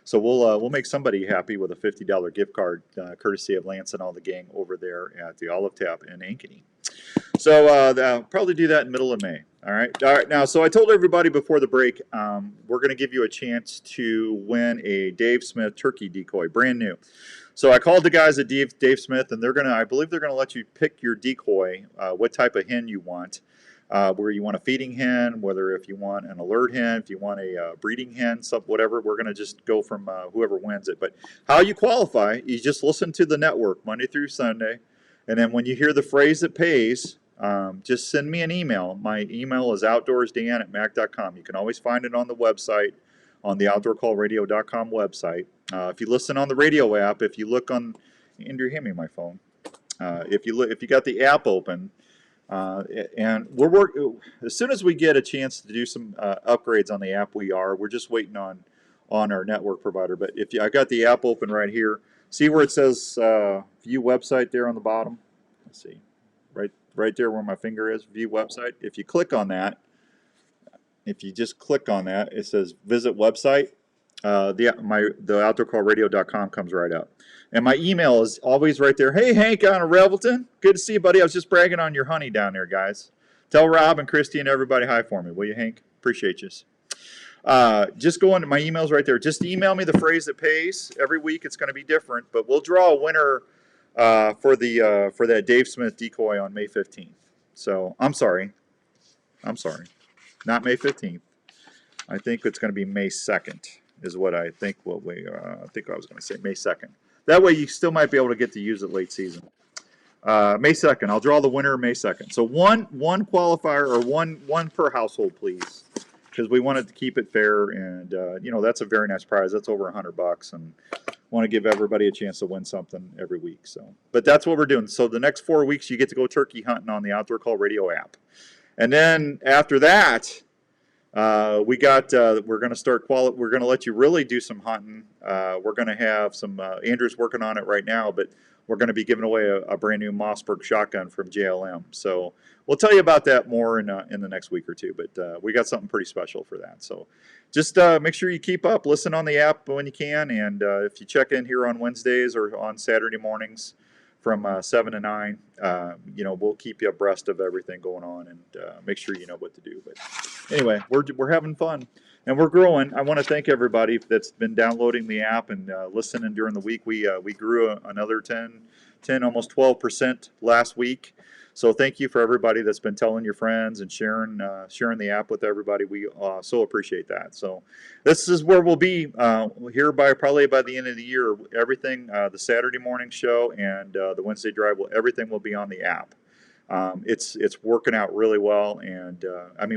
So we'll make somebody happy with a $50 gift card, courtesy of Lance and all the gang over there at the Olive Tap in Ankeny. So I'll probably do that in the middle of May. All right. Now, so I told everybody before the break, we're going to give you a chance to win a Dave Smith turkey decoy, brand new. So I called the guys at Dave Smith, and I believe they're going to let you pick your decoy, what type of hen you want, where you want a feeding hen, whether if you want an alert hen, if you want a breeding hen, whatever. We're going to just go from whoever wins it. But how you qualify, you just listen to the network Monday through Sunday, and then when you hear the phrase that pays, just send me an email. My email is outdoorsdan@mac.com. You can always find it on the website, on the OutdoorCallRadio.com website. If you listen on the radio app, if you look on, Andrew, hand me my phone. If you got the app open, and as soon as we get a chance to do some upgrades on the app, we're just waiting on our network provider. But I got the app open right here. See where it says view website there on the bottom? Let's see, right there where my finger is, view website. If you click on that, if you just click on that, it says visit website. The OutdoorCallRadio.com comes right up. And my email is always right there. Hey, Hank out of Revelton. Good to see you, buddy. I was just bragging on your honey down there, guys. Tell Rob and Christy and everybody hi for me, will you, Hank? Appreciate you. Just go into my email's right there. Just email me the phrase that pays. Every week it's going to be different, but we'll draw a winner for that Dave Smith decoy on May 15th. So I'm sorry. Not May 15th. I think it's going to be May 2nd is what I think. I was going to say May 2nd. That way you still might be able to get to use it late season. May 2nd. I'll draw the winner May 2nd. So one qualifier or one per household, please, because we wanted to keep it fair. And that's a very nice prize. That's over $100, and want to give everybody a chance to win something every week. So, but that's what we're doing. So the next 4 weeks you get to go turkey hunting on the Outdoor Call Radio app, and then after that. We're going to start we're going to let you really do some hunting. We're going to have some, Andrew's working on it right now, but we're going to be giving away a brand new Mossberg shotgun from JLM. So we'll tell you about that more in the next week or two, but we got something pretty special for that. So just make sure you keep up, listen on the app when you can, and if you check in here on Wednesdays or on Saturday mornings from 7 to 9, we'll keep you abreast of everything going on and make sure you know what to do. But anyway, we're having fun and we're growing. I want to thank everybody that's been downloading the app and listening during the week. We grew another 10, almost 12% last week. So thank you for everybody that's been telling your friends and sharing the app with everybody. We so appreciate that. So this is where we'll be here probably by the end of the year. Everything, the Saturday morning show and the Wednesday drive, everything will be on the app. It's working out really well, and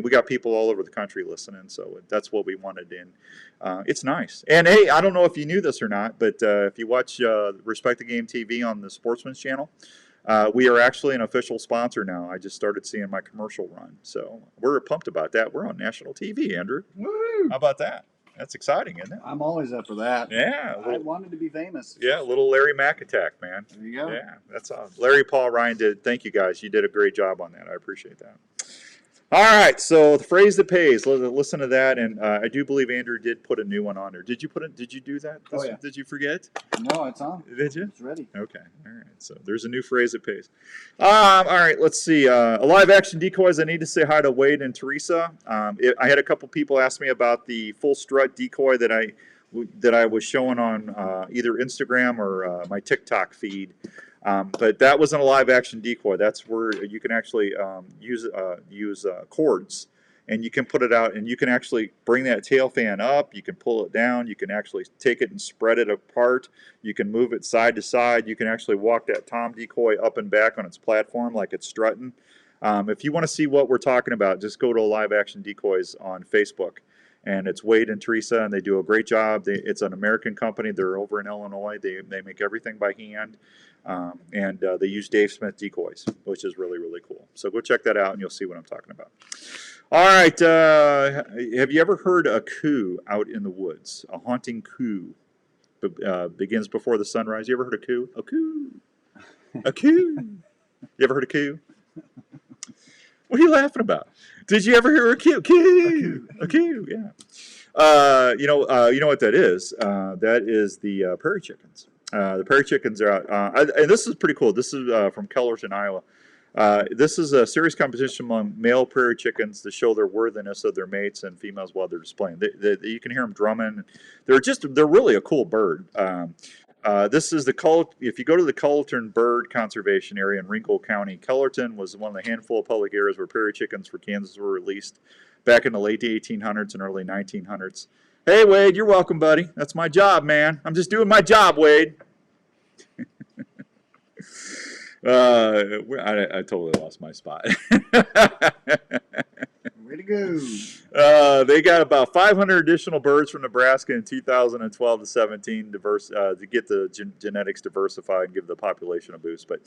we got people all over the country listening, so that's what we wanted. And it's nice. And hey, I don't know if you knew this or not, but if you watch Respect the Game TV on the Sportsman's Channel, we are actually an official sponsor now. I just started seeing my commercial run, so we're pumped about that. We're on national TV, Andrew. Woo! How about that? That's exciting, isn't it? I'm always up for that. Yeah. I wanted to be famous. Yeah, a little Larry Mack attack, man. There you go. Yeah, that's awesome. Larry, Paul, Ryan did. Thank you, guys. You did a great job on that. I appreciate that. All right, so the phrase that pays. Listen to that, and I do believe Andrew did put a new one on there. Did you do that? Oh, yeah. Did you forget? No, it's on. Did you? It's ready. Okay. All right. So there's a new phrase that pays. All right. Let's see. Live action decoys. I need to say hi to Wade and Teresa. I had a couple people ask me about the full strut decoy that I was showing on either Instagram or my TikTok feed. But that wasn't a live action decoy. That's where you can actually use cords, and you can put it out, and you can actually bring that tail fan up. You can pull it down. You can actually take it and spread it apart. You can move it side to side. You can actually walk that tom decoy up and back on its platform like it's strutting. If you want to see what we're talking about, just go to Live Action Decoys on Facebook. And it's Wade and Teresa, and they do a great job. It's an American company. They're over in Illinois. They make everything by hand. And they use Dave Smith decoys, which is really, really cool. So go check that out, and you'll see what I'm talking about. All right. Have you ever heard a coo out in the woods? A haunting coo begins before the sunrise. You ever heard a coo? A coo. A coo. You ever heard a coo? What are you laughing about? Did you ever hear a coo? Coo. A coo. Yeah. You know what that is? That is the prairie chickens. The prairie chickens are out, and this is pretty cool. This is from Kellerton, Iowa. This is a serious competition among male prairie chickens to show their worthiness of their mates and females while they're displaying. You can hear them drumming. They're really a cool bird. This is if you go to the Kellerton Bird Conservation Area in Ringgold County, Kellerton was one of the handful of public areas where prairie chickens for Kansas were released back in the late 1800s and early 1900s. Hey, Wade, you're welcome, buddy. That's my job, man. I'm just doing my job, Wade. I totally lost my spot. Way to go. They got about 500 additional birds from Nebraska in 2012 to 17 to get the genetics diversified and give the population a boost. But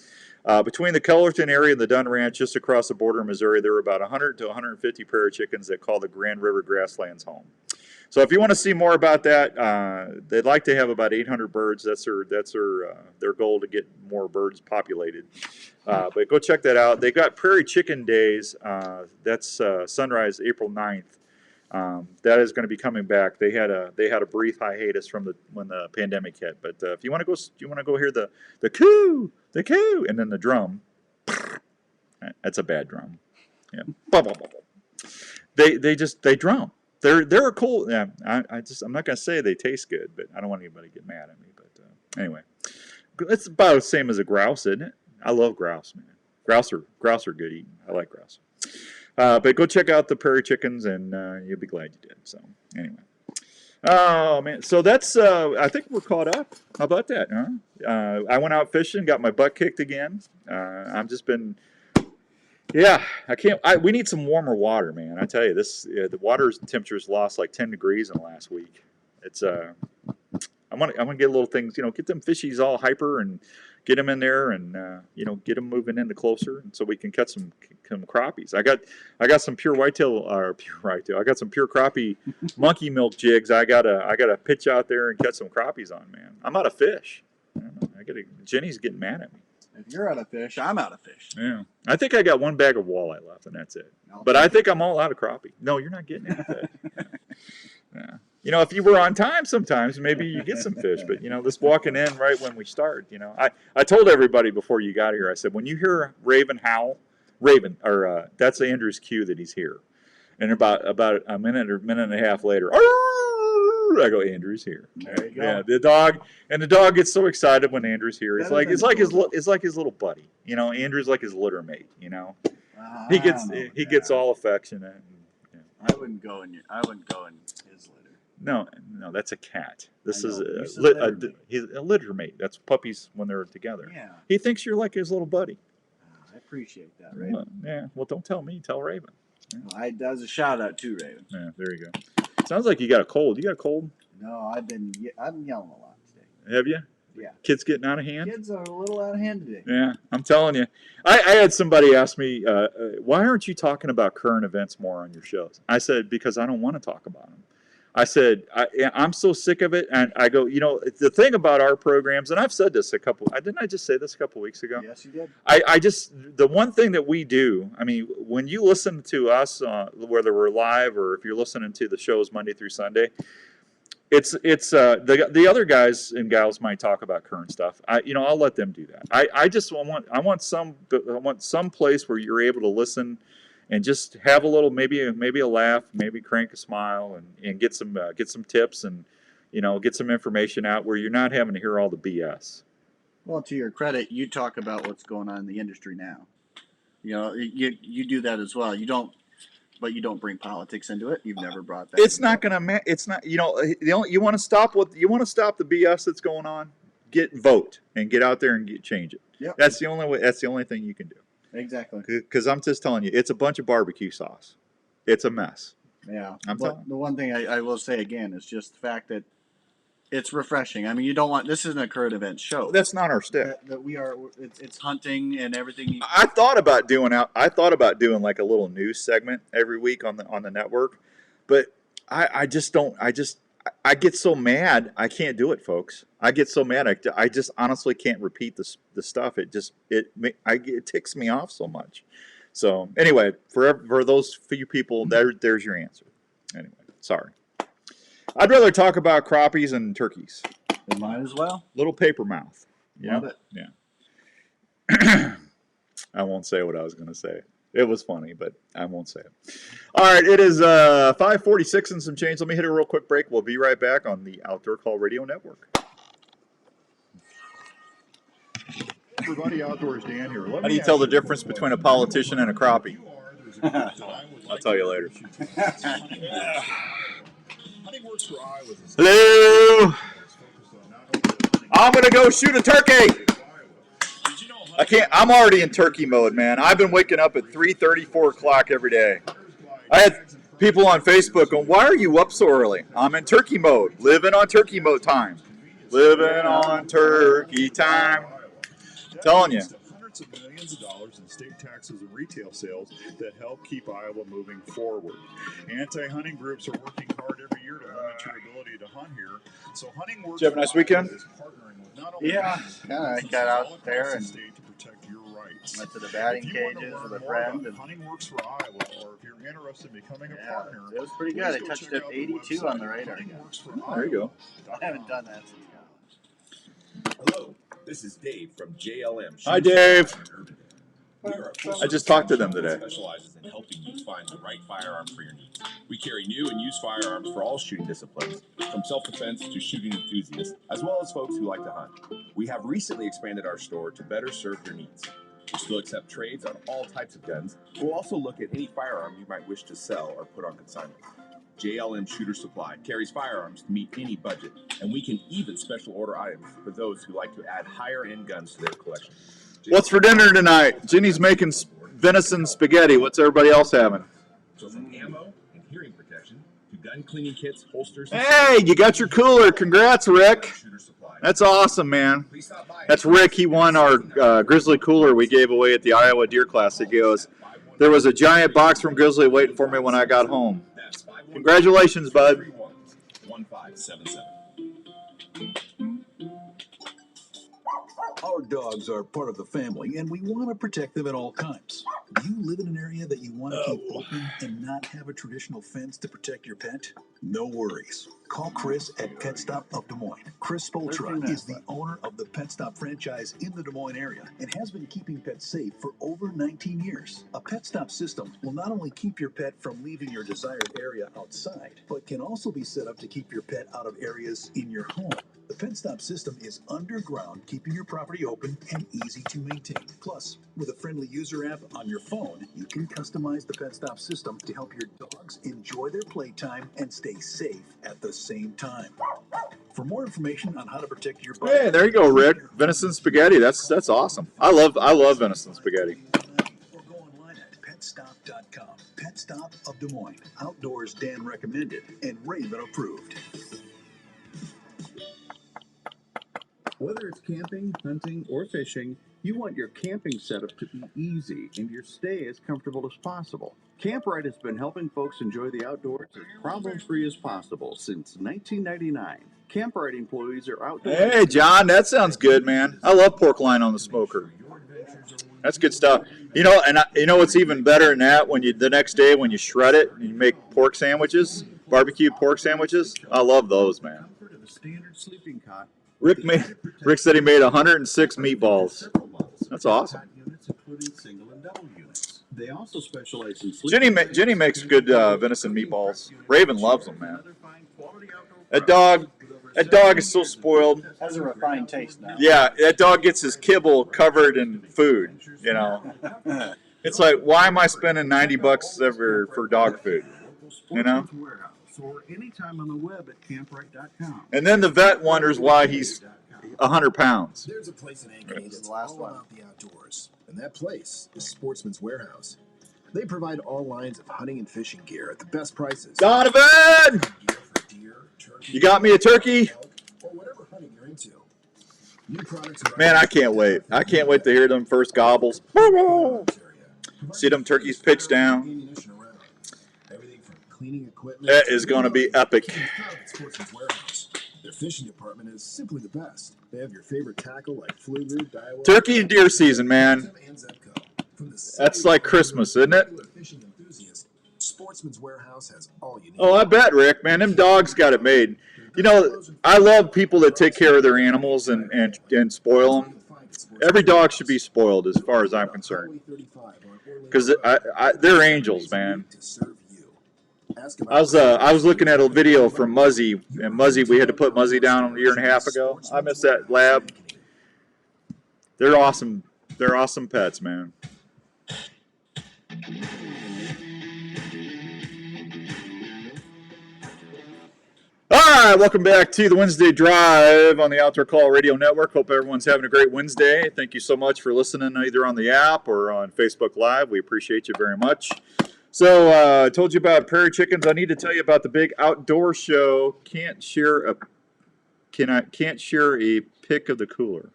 between the Cullerton area and the Dunn Ranch, just across the border of Missouri, there were about 100 to 150 prairie chickens that call the Grand River grasslands home. So if you want to see more about that, they'd like to have about 800 birds. That's their goal, to get more birds populated. But go check that out. They got Prairie Chicken Days. That's sunrise April 9th. That is going to be coming back. They had a brief hiatus from when the pandemic hit. But if you want to go hear the coo, and then the drum. That's a bad drum. Yeah. They drum. They're a cool. Yeah, I'm not gonna say they taste good, but I don't want anybody to get mad at me. But anyway, it's about the same as a grouse, isn't it? I love grouse, man. Grouse are good eating. I like grouse. But go check out the prairie chickens, and you'll be glad you did. So anyway, oh man, so that's. I think we're caught up. How about that, huh? I went out fishing, got my butt kicked again. I've just been. Yeah, I can't. We need some warmer water, man. I tell you, the water temperature's lost like 10 degrees in the last week. It's I'm gonna get little things, get them fishies all hyper and get them in there and get them moving in closer, and so we can catch some crappies. I got some pure whitetail. I got some pure crappie monkey milk jigs. I gotta pitch out there and catch some crappies on, man. I'm out of fish. Jenny's getting mad at me. If you're out of fish, I'm out of fish. Yeah, I think I got one bag of walleye left, and that's it. But I think I'm all out of crappie. No, you're not getting any fish. Yeah. If you were on time, sometimes maybe you get some fish. But this walking in right when we start. I told everybody before you got here. I said, when you hear Raven howl, that's Andrew's cue that he's here. And about a minute or minute and a half later, I go, Andrew's here. There you go. Yeah, the dog gets so excited when Andrew's here. It's like his little buddy. Andrew's like his litter mate. He gets all affectionate. And, I wouldn't go in his litter. No, that's a cat. This is he's a litter mate. That's puppies when they're together. Yeah. He thinks you're like his little buddy. I appreciate that, Raven. Yeah. Well, don't tell me. Tell Raven. That was a shout out to Raven. Yeah. There you go. Sounds like you got a cold. You got a cold? No, I've been yelling a lot today. Have you? Yeah. Kids getting out of hand? Kids are a little out of hand today. Yeah, I'm telling you. I had somebody ask me, why aren't you talking about current events more on your shows? I said, because I don't want to talk about them. I said, I'm so sick of it. And I go, the thing about our programs, and I've said this didn't I just say this a couple weeks ago? Yes, you did. The one thing that we do, when you listen to us, whether we're live or if you're listening to the shows Monday through Sunday, it's the other guys and gals might talk about current stuff. I'll let them do that. I want some place where you're able to listen and just have a little, maybe a laugh, maybe crank a smile, and get some tips and get some information out where you're not having to hear all the BS. Well, to your credit, you talk about what's going on in the industry now. You do that as well. You don't bring politics into it. You've never brought that. It's not going to. It's not. You want to stop the BS that's going on. Vote and get out there and change it. Yep. That's the only way. That's the only thing you can do. Exactly. Because I'm just telling you, it's a bunch of barbecue sauce. It's a mess. Yeah. But the one thing I will say again is just the fact that it's refreshing. You don't want. This isn't a current event show. That's not our stick. That we are. It's hunting and everything. I thought about doing like a little news segment every week on the network, but I just don't. I get so mad. I can't do it, folks. I get so mad. I just honestly can't repeat the stuff. It ticks me off so much. So anyway, for those few people, there's your answer. Anyway, sorry. I'd rather talk about crappies and turkeys. You might as well. Little paper mouth. Love it. Yeah. I won't say what I was going to say. It was funny, but I won't say it. All right, it is 5:46 and some change. Let me hit a real quick break. We'll be right back on the Outdoor Call Radio Network. Everybody, Outdoors Dan here. How do you tell the difference between a politician and a crappie? I'll tell you later. Hello. I'm going to go shoot a turkey. I can't. I'm already in turkey mode, man. I've been waking up at 3:30, 4 o'clock every day. I had people on Facebook going, why are you up so early? I'm in turkey mode, living on turkey mode time. Living on turkey time. Telling you. Hundreds of millions of dollars in state taxes and retail sales that help keep Iowa moving forward. Anti-hunting groups are working hard every year to limit your ability to hunt here. So Hunting Works Did you have a nice weekend? is partnering with not only Yeah, I got out there and state to protect your rights. went to the batting cages with a friend. And Hunting Works for Iowa, or if you're interested in becoming a partner, it was pretty good. I touched up 82 on the radar. There you go. I haven't done that since college. Hello, this is Dave from JLM. Hi, Dave. We are a I just talked to them today. Specializes in helping you find the right firearm for your needs. We carry new and used firearms for all shooting disciplines, from self-defense to shooting enthusiasts, as well as folks who like to hunt. We have recently expanded our store to better serve your needs. We still accept trades on all types of guns. We'll also look at any firearm you might wish to sell or put on consignment. JLM Shooter Supply carries firearms to meet any budget, and we can even special order items for those who like to add higher-end guns to their collection. What's for dinner tonight? Ginny's making venison spaghetti. What's everybody else having? So from ammo and hearing protection to gun cleaning kits, holsters. Hey, you got your cooler. Congrats, Rick. That's awesome, man. That's Rick. He won our Grizzly cooler we gave away at the Iowa Deer Classic. He goes, there was a giant box from Grizzly waiting for me when I got home. Congratulations, bud. 1577. Our dogs are part of the family, and we want to protect them at all times. Do you live in an area that you want to keep open and not have a traditional fence to protect your pet? No worries. Call Chris at Pet Stop of Des Moines. Chris Spoltra is the owner of the Pet Stop franchise in the Des Moines area and has been keeping pets safe for over 19 years. A Pet Stop system will not only keep your pet from leaving your desired area outside, but can also be set up to keep your pet out of areas in your home. The Pet Stop system is underground, keeping your property open and easy to maintain. Plus, with a friendly user app on your phone, you can customize the Pet Stop system to help your dogs enjoy their playtime and stay safe at the same time. For more information on how to protect your Hey, there you go, Rick. Venison spaghetti. That's awesome. I love venison spaghetti. Or go online at petstop.com. Pet Stop of Des Moines. Outdoors Dan recommended and Raven approved. Whether it's camping, hunting, or fishing, you want your camping setup to be easy and your stay as comfortable as possible. Camprite has been helping folks enjoy the outdoors as problem-free as possible since 1999. Camprite employees are outdoors. Hey, John, that sounds good, man. I love pork loin on the smoker. That's good stuff. You know, and you know what's even better than that? When you the next day when you shred it and you make pork sandwiches, barbecued pork sandwiches. I love those, man. The standard sleeping cot. Rick said he made 106 meatballs. That's awesome. Units including single and double units. They also specialize in sleeping. Jenny makes good venison meatballs. Raven loves them, man. That dog is so spoiled. Has a refined taste now. Yeah, that dog gets his kibble covered in food. You know, it's like, why am I spending $90 ever for dog food? You know. Or anytime on the web at camprite.com. And then the vet wonders why he's 100 pounds. There's a place in Ankeny that's all about the outdoors, and that place is Sportsman's Warehouse. They provide all lines of hunting and fishing gear at the best prices. Donovan! Deer, turkey, You got me a turkey? elk, or whatever hunting you're into. New products Man, I can't wait. I can't wait to hear them first gobbles. See them turkeys pitch down. ammunition around. Everything from cleaning equipment. That is going to be epic. Sportsman's Warehouse. Their fishing department is simply the best. They have your favorite tackle like Fluger, Daiwa, Turkey and deer season, man. and Zebco. From the That's like Christmas, isn't it? regular fishing enthusiast, Sportsman's Warehouse has all you need. Oh, I bet, Rick. Man, them dogs got it made. You know, I love people that take care of their animals and spoil them. Every dog should be spoiled as far as I'm concerned. Because they're angels, man. I was looking at a video from Muzzy, and Muzzy, we had to put Muzzy down a year and a half ago. I miss that lab. They're awesome. They're awesome pets, man. All right, welcome back to the Wednesday Drive on the Outdoor Call Radio Network. Hope everyone's having a great Wednesday. Thank you so much for listening either on the app or on Facebook Live. We appreciate you very much. So I told you about prairie chickens. I need to tell you about the big outdoor show. Can't share a pic of the cooler.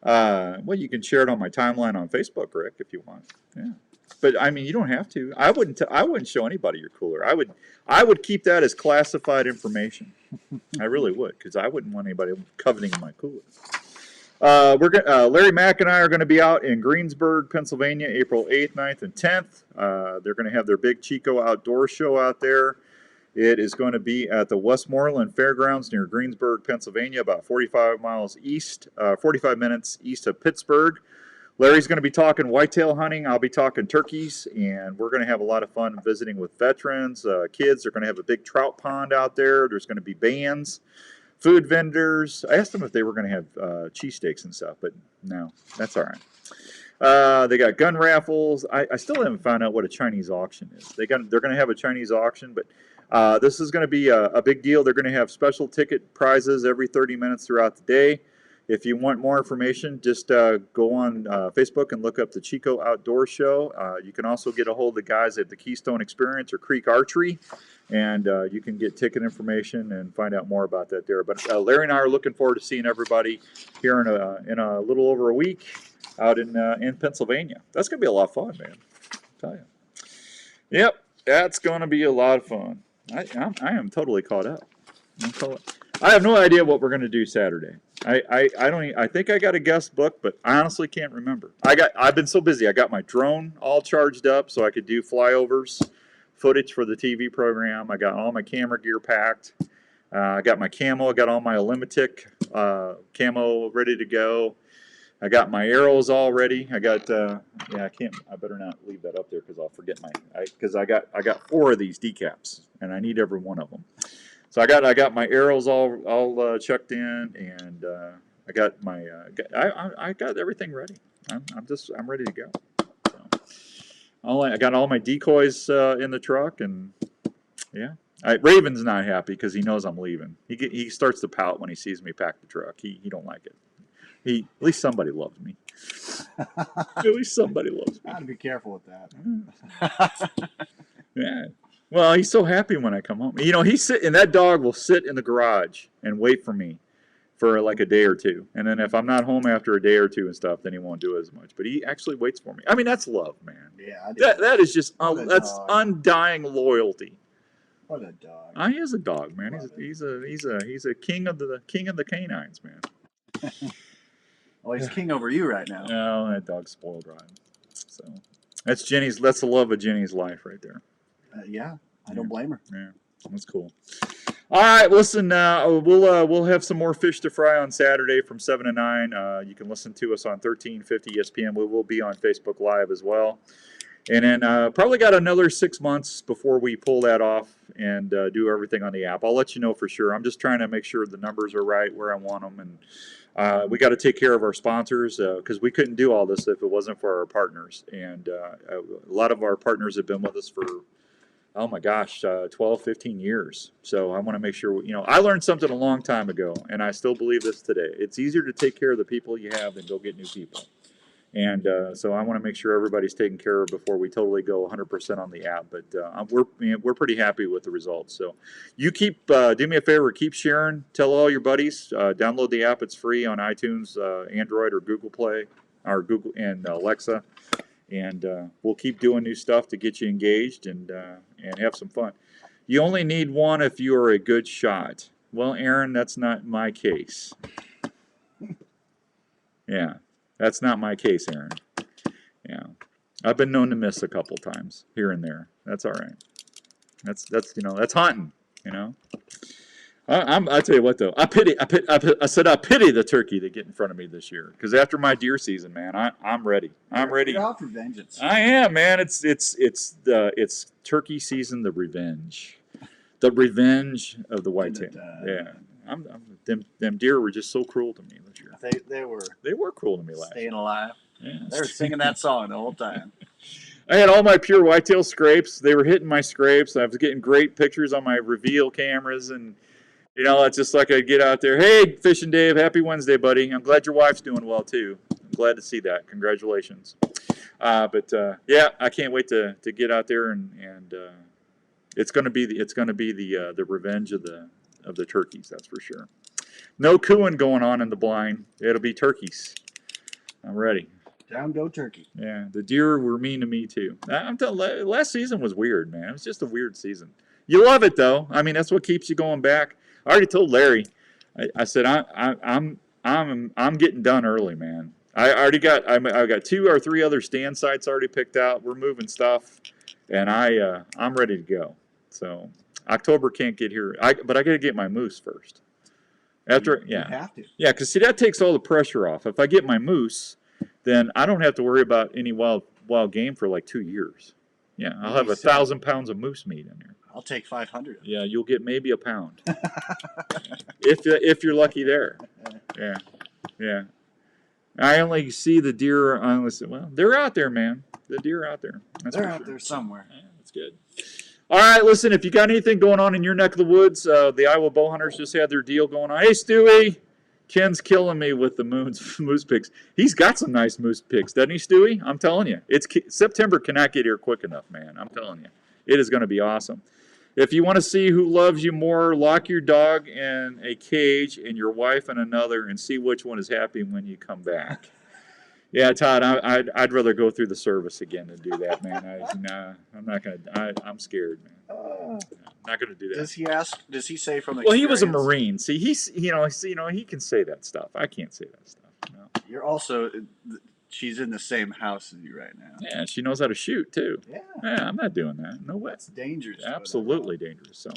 Well, you can share it on my timeline on Facebook, Rick, if you want. Yeah, but I mean, you don't have to. I wouldn't show anybody your cooler. I would keep that as classified information. I really would, because I wouldn't want anybody coveting my cooler. Larry Mack and I are going to be out in Greensburg, Pennsylvania, April 8th, 9th, and 10th. They're going to have their big Chico outdoor show out there. It is going to be at the Westmoreland Fairgrounds near Greensburg, Pennsylvania, about 45 minutes east of Pittsburgh. Larry's going to be talking whitetail hunting. I'll be talking turkeys, and we're going to have a lot of fun visiting with veterans, kids. They're going to have a big trout pond out there. There's going to be bands, food vendors. I asked them if they were going to have cheesesteaks and stuff, but no, that's all right. They got gun raffles. I still haven't found out what a Chinese auction is. They're going to have a Chinese auction, but this is going to be a big deal. They're going to have special ticket prizes every 30 minutes throughout the day. If you want more information, just go on Facebook and look up the Chico Outdoor Show. You can also get a hold of the guys at the Keystone Experience or Creek Archery, and you can get ticket information and find out more about that there. But Larry and I are looking forward to seeing everybody here in a little over a week out in Pennsylvania. That's going to be a lot of fun, man. I'll tell you. Yep, that's going to be a lot of fun. I am totally caught up. I have no idea what we're going to do Saturday. I think I got a guest book, but I honestly can't remember. I've been so busy. I got my drone all charged up so I could do flyovers, footage for the TV program. I got all my camera gear packed. I got my camo. I got all my Olimitic camo ready to go. I got my arrows all ready. I got I better not leave that up there because I'll forget because I got 4 of these decaps and I need every one of them. So I got my arrows all checked in, and I got my I got everything ready. I'm ready to go. So, I got all my decoys in the truck, and yeah. Raven's not happy because he knows I'm leaving. He starts to pout when he sees me pack the truck. He don't like it. At least somebody loves me. At least somebody loves me. Gotta be careful with that. Yeah. Well, he's so happy when I come home. You know, that dog will sit in the garage and wait for me for like a day or two. And then if I'm not home after a day or two and stuff, then he won't do it as much. But he actually waits for me. I mean, that's love, man. Yeah. That is just, that's undying loyalty. What a dog. He is a dog, man. He's a king of the canines, man. Well, he's king over you right now. No, that dog's spoiled rotten. So that's the love of Jenny's life right there. Yeah, I don't blame her. Yeah, that's cool. All right, listen. We'll have some more fish to fry on Saturday from 7 to 9. You can listen to us on 1350 ESPN. We will be on Facebook Live as well. And then probably got another 6 months before we pull that off and do everything on the app. I'll let you know for sure. I'm just trying to make sure the numbers are right where I want them, and we got to take care of our sponsors because we couldn't do all this if it wasn't for our partners. And a lot of our partners have been with us for, oh my gosh, 12, 15 years. So I want to make sure, I learned something a long time ago, and I still believe this today. It's easier to take care of the people you have than go get new people. And so I want to make sure everybody's taken care of before we totally go 100% on the app. But we're pretty happy with the results. So you do me a favor, keep sharing. Tell all your buddies. Download the app. It's free on iTunes, Android, or Google Play, or Google and Alexa. And we'll keep doing new stuff to get you engaged and have some fun. You only need one if you are a good shot. Well, Aaron, that's not my case. Yeah. That's not my case, Aaron. Yeah, I've been known to miss a couple times here and there. That's all right. That's hunting. I tell you what though, I pity the turkey that get in front of me this year because after my deer season, man, I'm ready. I'm ready. You're out for vengeance. I am, man. It's turkey season. The revenge of the whitetail. Yeah. Them deer were just so cruel to me this year. They were cruel to me last year. Staying alive. Yeah. They were singing that song the whole time. I had all my pure whitetail scrapes. They were hitting my scrapes. I was getting great pictures on my reveal cameras, and it's just like I'd get out there. Hey, Fishing Dave, happy Wednesday, buddy. I'm glad your wife's doing well too. I'm glad to see that. Congratulations. Yeah, I can't wait to get out there and it's going to be the revenge of the turkeys. That's for sure. No cooing going on in the blind. It'll be turkeys. I'm ready. Down go turkey. Yeah, the deer were mean to me too. I'm telling. Last season was weird, man. It was just a weird season. You love it though. I mean, that's what keeps you going back. I already told Larry. I said I'm getting done early, man. I got 2 or 3 other stand sites already picked out. We're moving stuff, and I'm ready to go. So October can't get here. But I got to get my moose first. After you have to. Yeah, because see that takes all the pressure off. If I get my moose, then I don't have to worry about any wild game for like 2 years. Yeah, I'll have 1,000 pounds of moose meat in there. I'll take 500. Yeah, you'll get maybe a pound. if you're lucky there. Yeah. I only see the deer. Well, they're out there, man. The deer are out there. They're out there somewhere. Yeah, that's good. All right, listen, if you got anything going on in your neck of the woods, the Iowa bow hunters just had their deal going on. Hey, Stewie, Ken's killing me with the moose picks. He's got some nice moose picks, doesn't he, Stewie? I'm telling you. September cannot get here quick enough, man. I'm telling you. It is going to be awesome. If you want to see who loves you more, lock your dog in a cage and your wife in another and see which one is happy when you come back. Yeah, Todd, I'd rather go through the service again than do that, man. I'm not going to. I'm scared, man. I'm not going to do that. Does he say from experience? Well, he was a Marine. See, he can say that stuff. I can't say that stuff. No. You're also, she's in the same house as you right now. Yeah, she knows how to shoot too. Yeah. Yeah, I'm not doing that. No way. It's dangerous. Absolutely dangerous. So,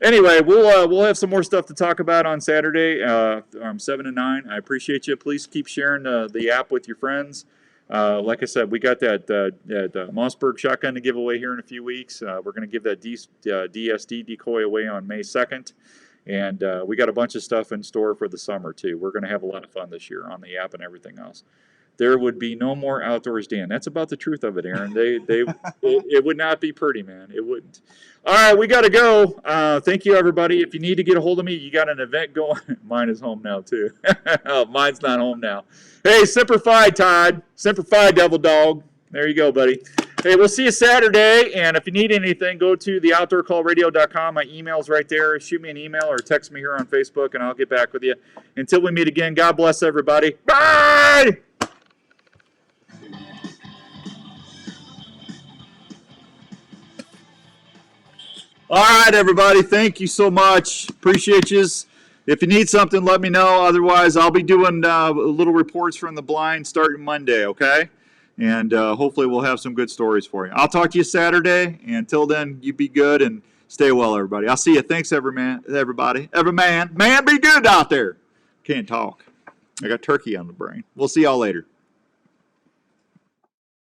anyway, we'll have some more stuff to talk about on Saturday, 7 to 9. I appreciate you. Please keep sharing the app with your friends. Like I said, we got that Mossberg shotgun to give away here in a few weeks. We're going to give that DSD decoy away on May 2nd. And we got a bunch of stuff in store for the summer too. We're going to have a lot of fun this year on the app and everything else. There would be no more Outdoors Dan. That's about the truth of it, Aaron. It would not be pretty, man. It wouldn't. All right, we got to go. Thank you, everybody. If you need to get a hold of me, you got an event going. Mine is home now, too. Oh, mine's not home now. Hey, Semper Fi, Todd. Semper Fi, Devil Dog. There you go, buddy. Hey, we'll see you Saturday. And if you need anything, go to theoutdoorcallradio.com. My email's right there. Shoot me an email or text me here on Facebook, and I'll get back with you. Until we meet again, God bless everybody. Bye! All right, everybody. Thank you so much. Appreciate you. If you need something, let me know. Otherwise, I'll be doing little reports from the blind starting Monday, okay? And hopefully we'll have some good stories for you. I'll talk to you Saturday. And until then, you be good and stay well, everybody. I'll see you. Thanks, everybody. Every man. Man, be good out there. Can't talk. I got turkey on the brain. We'll see y'all later.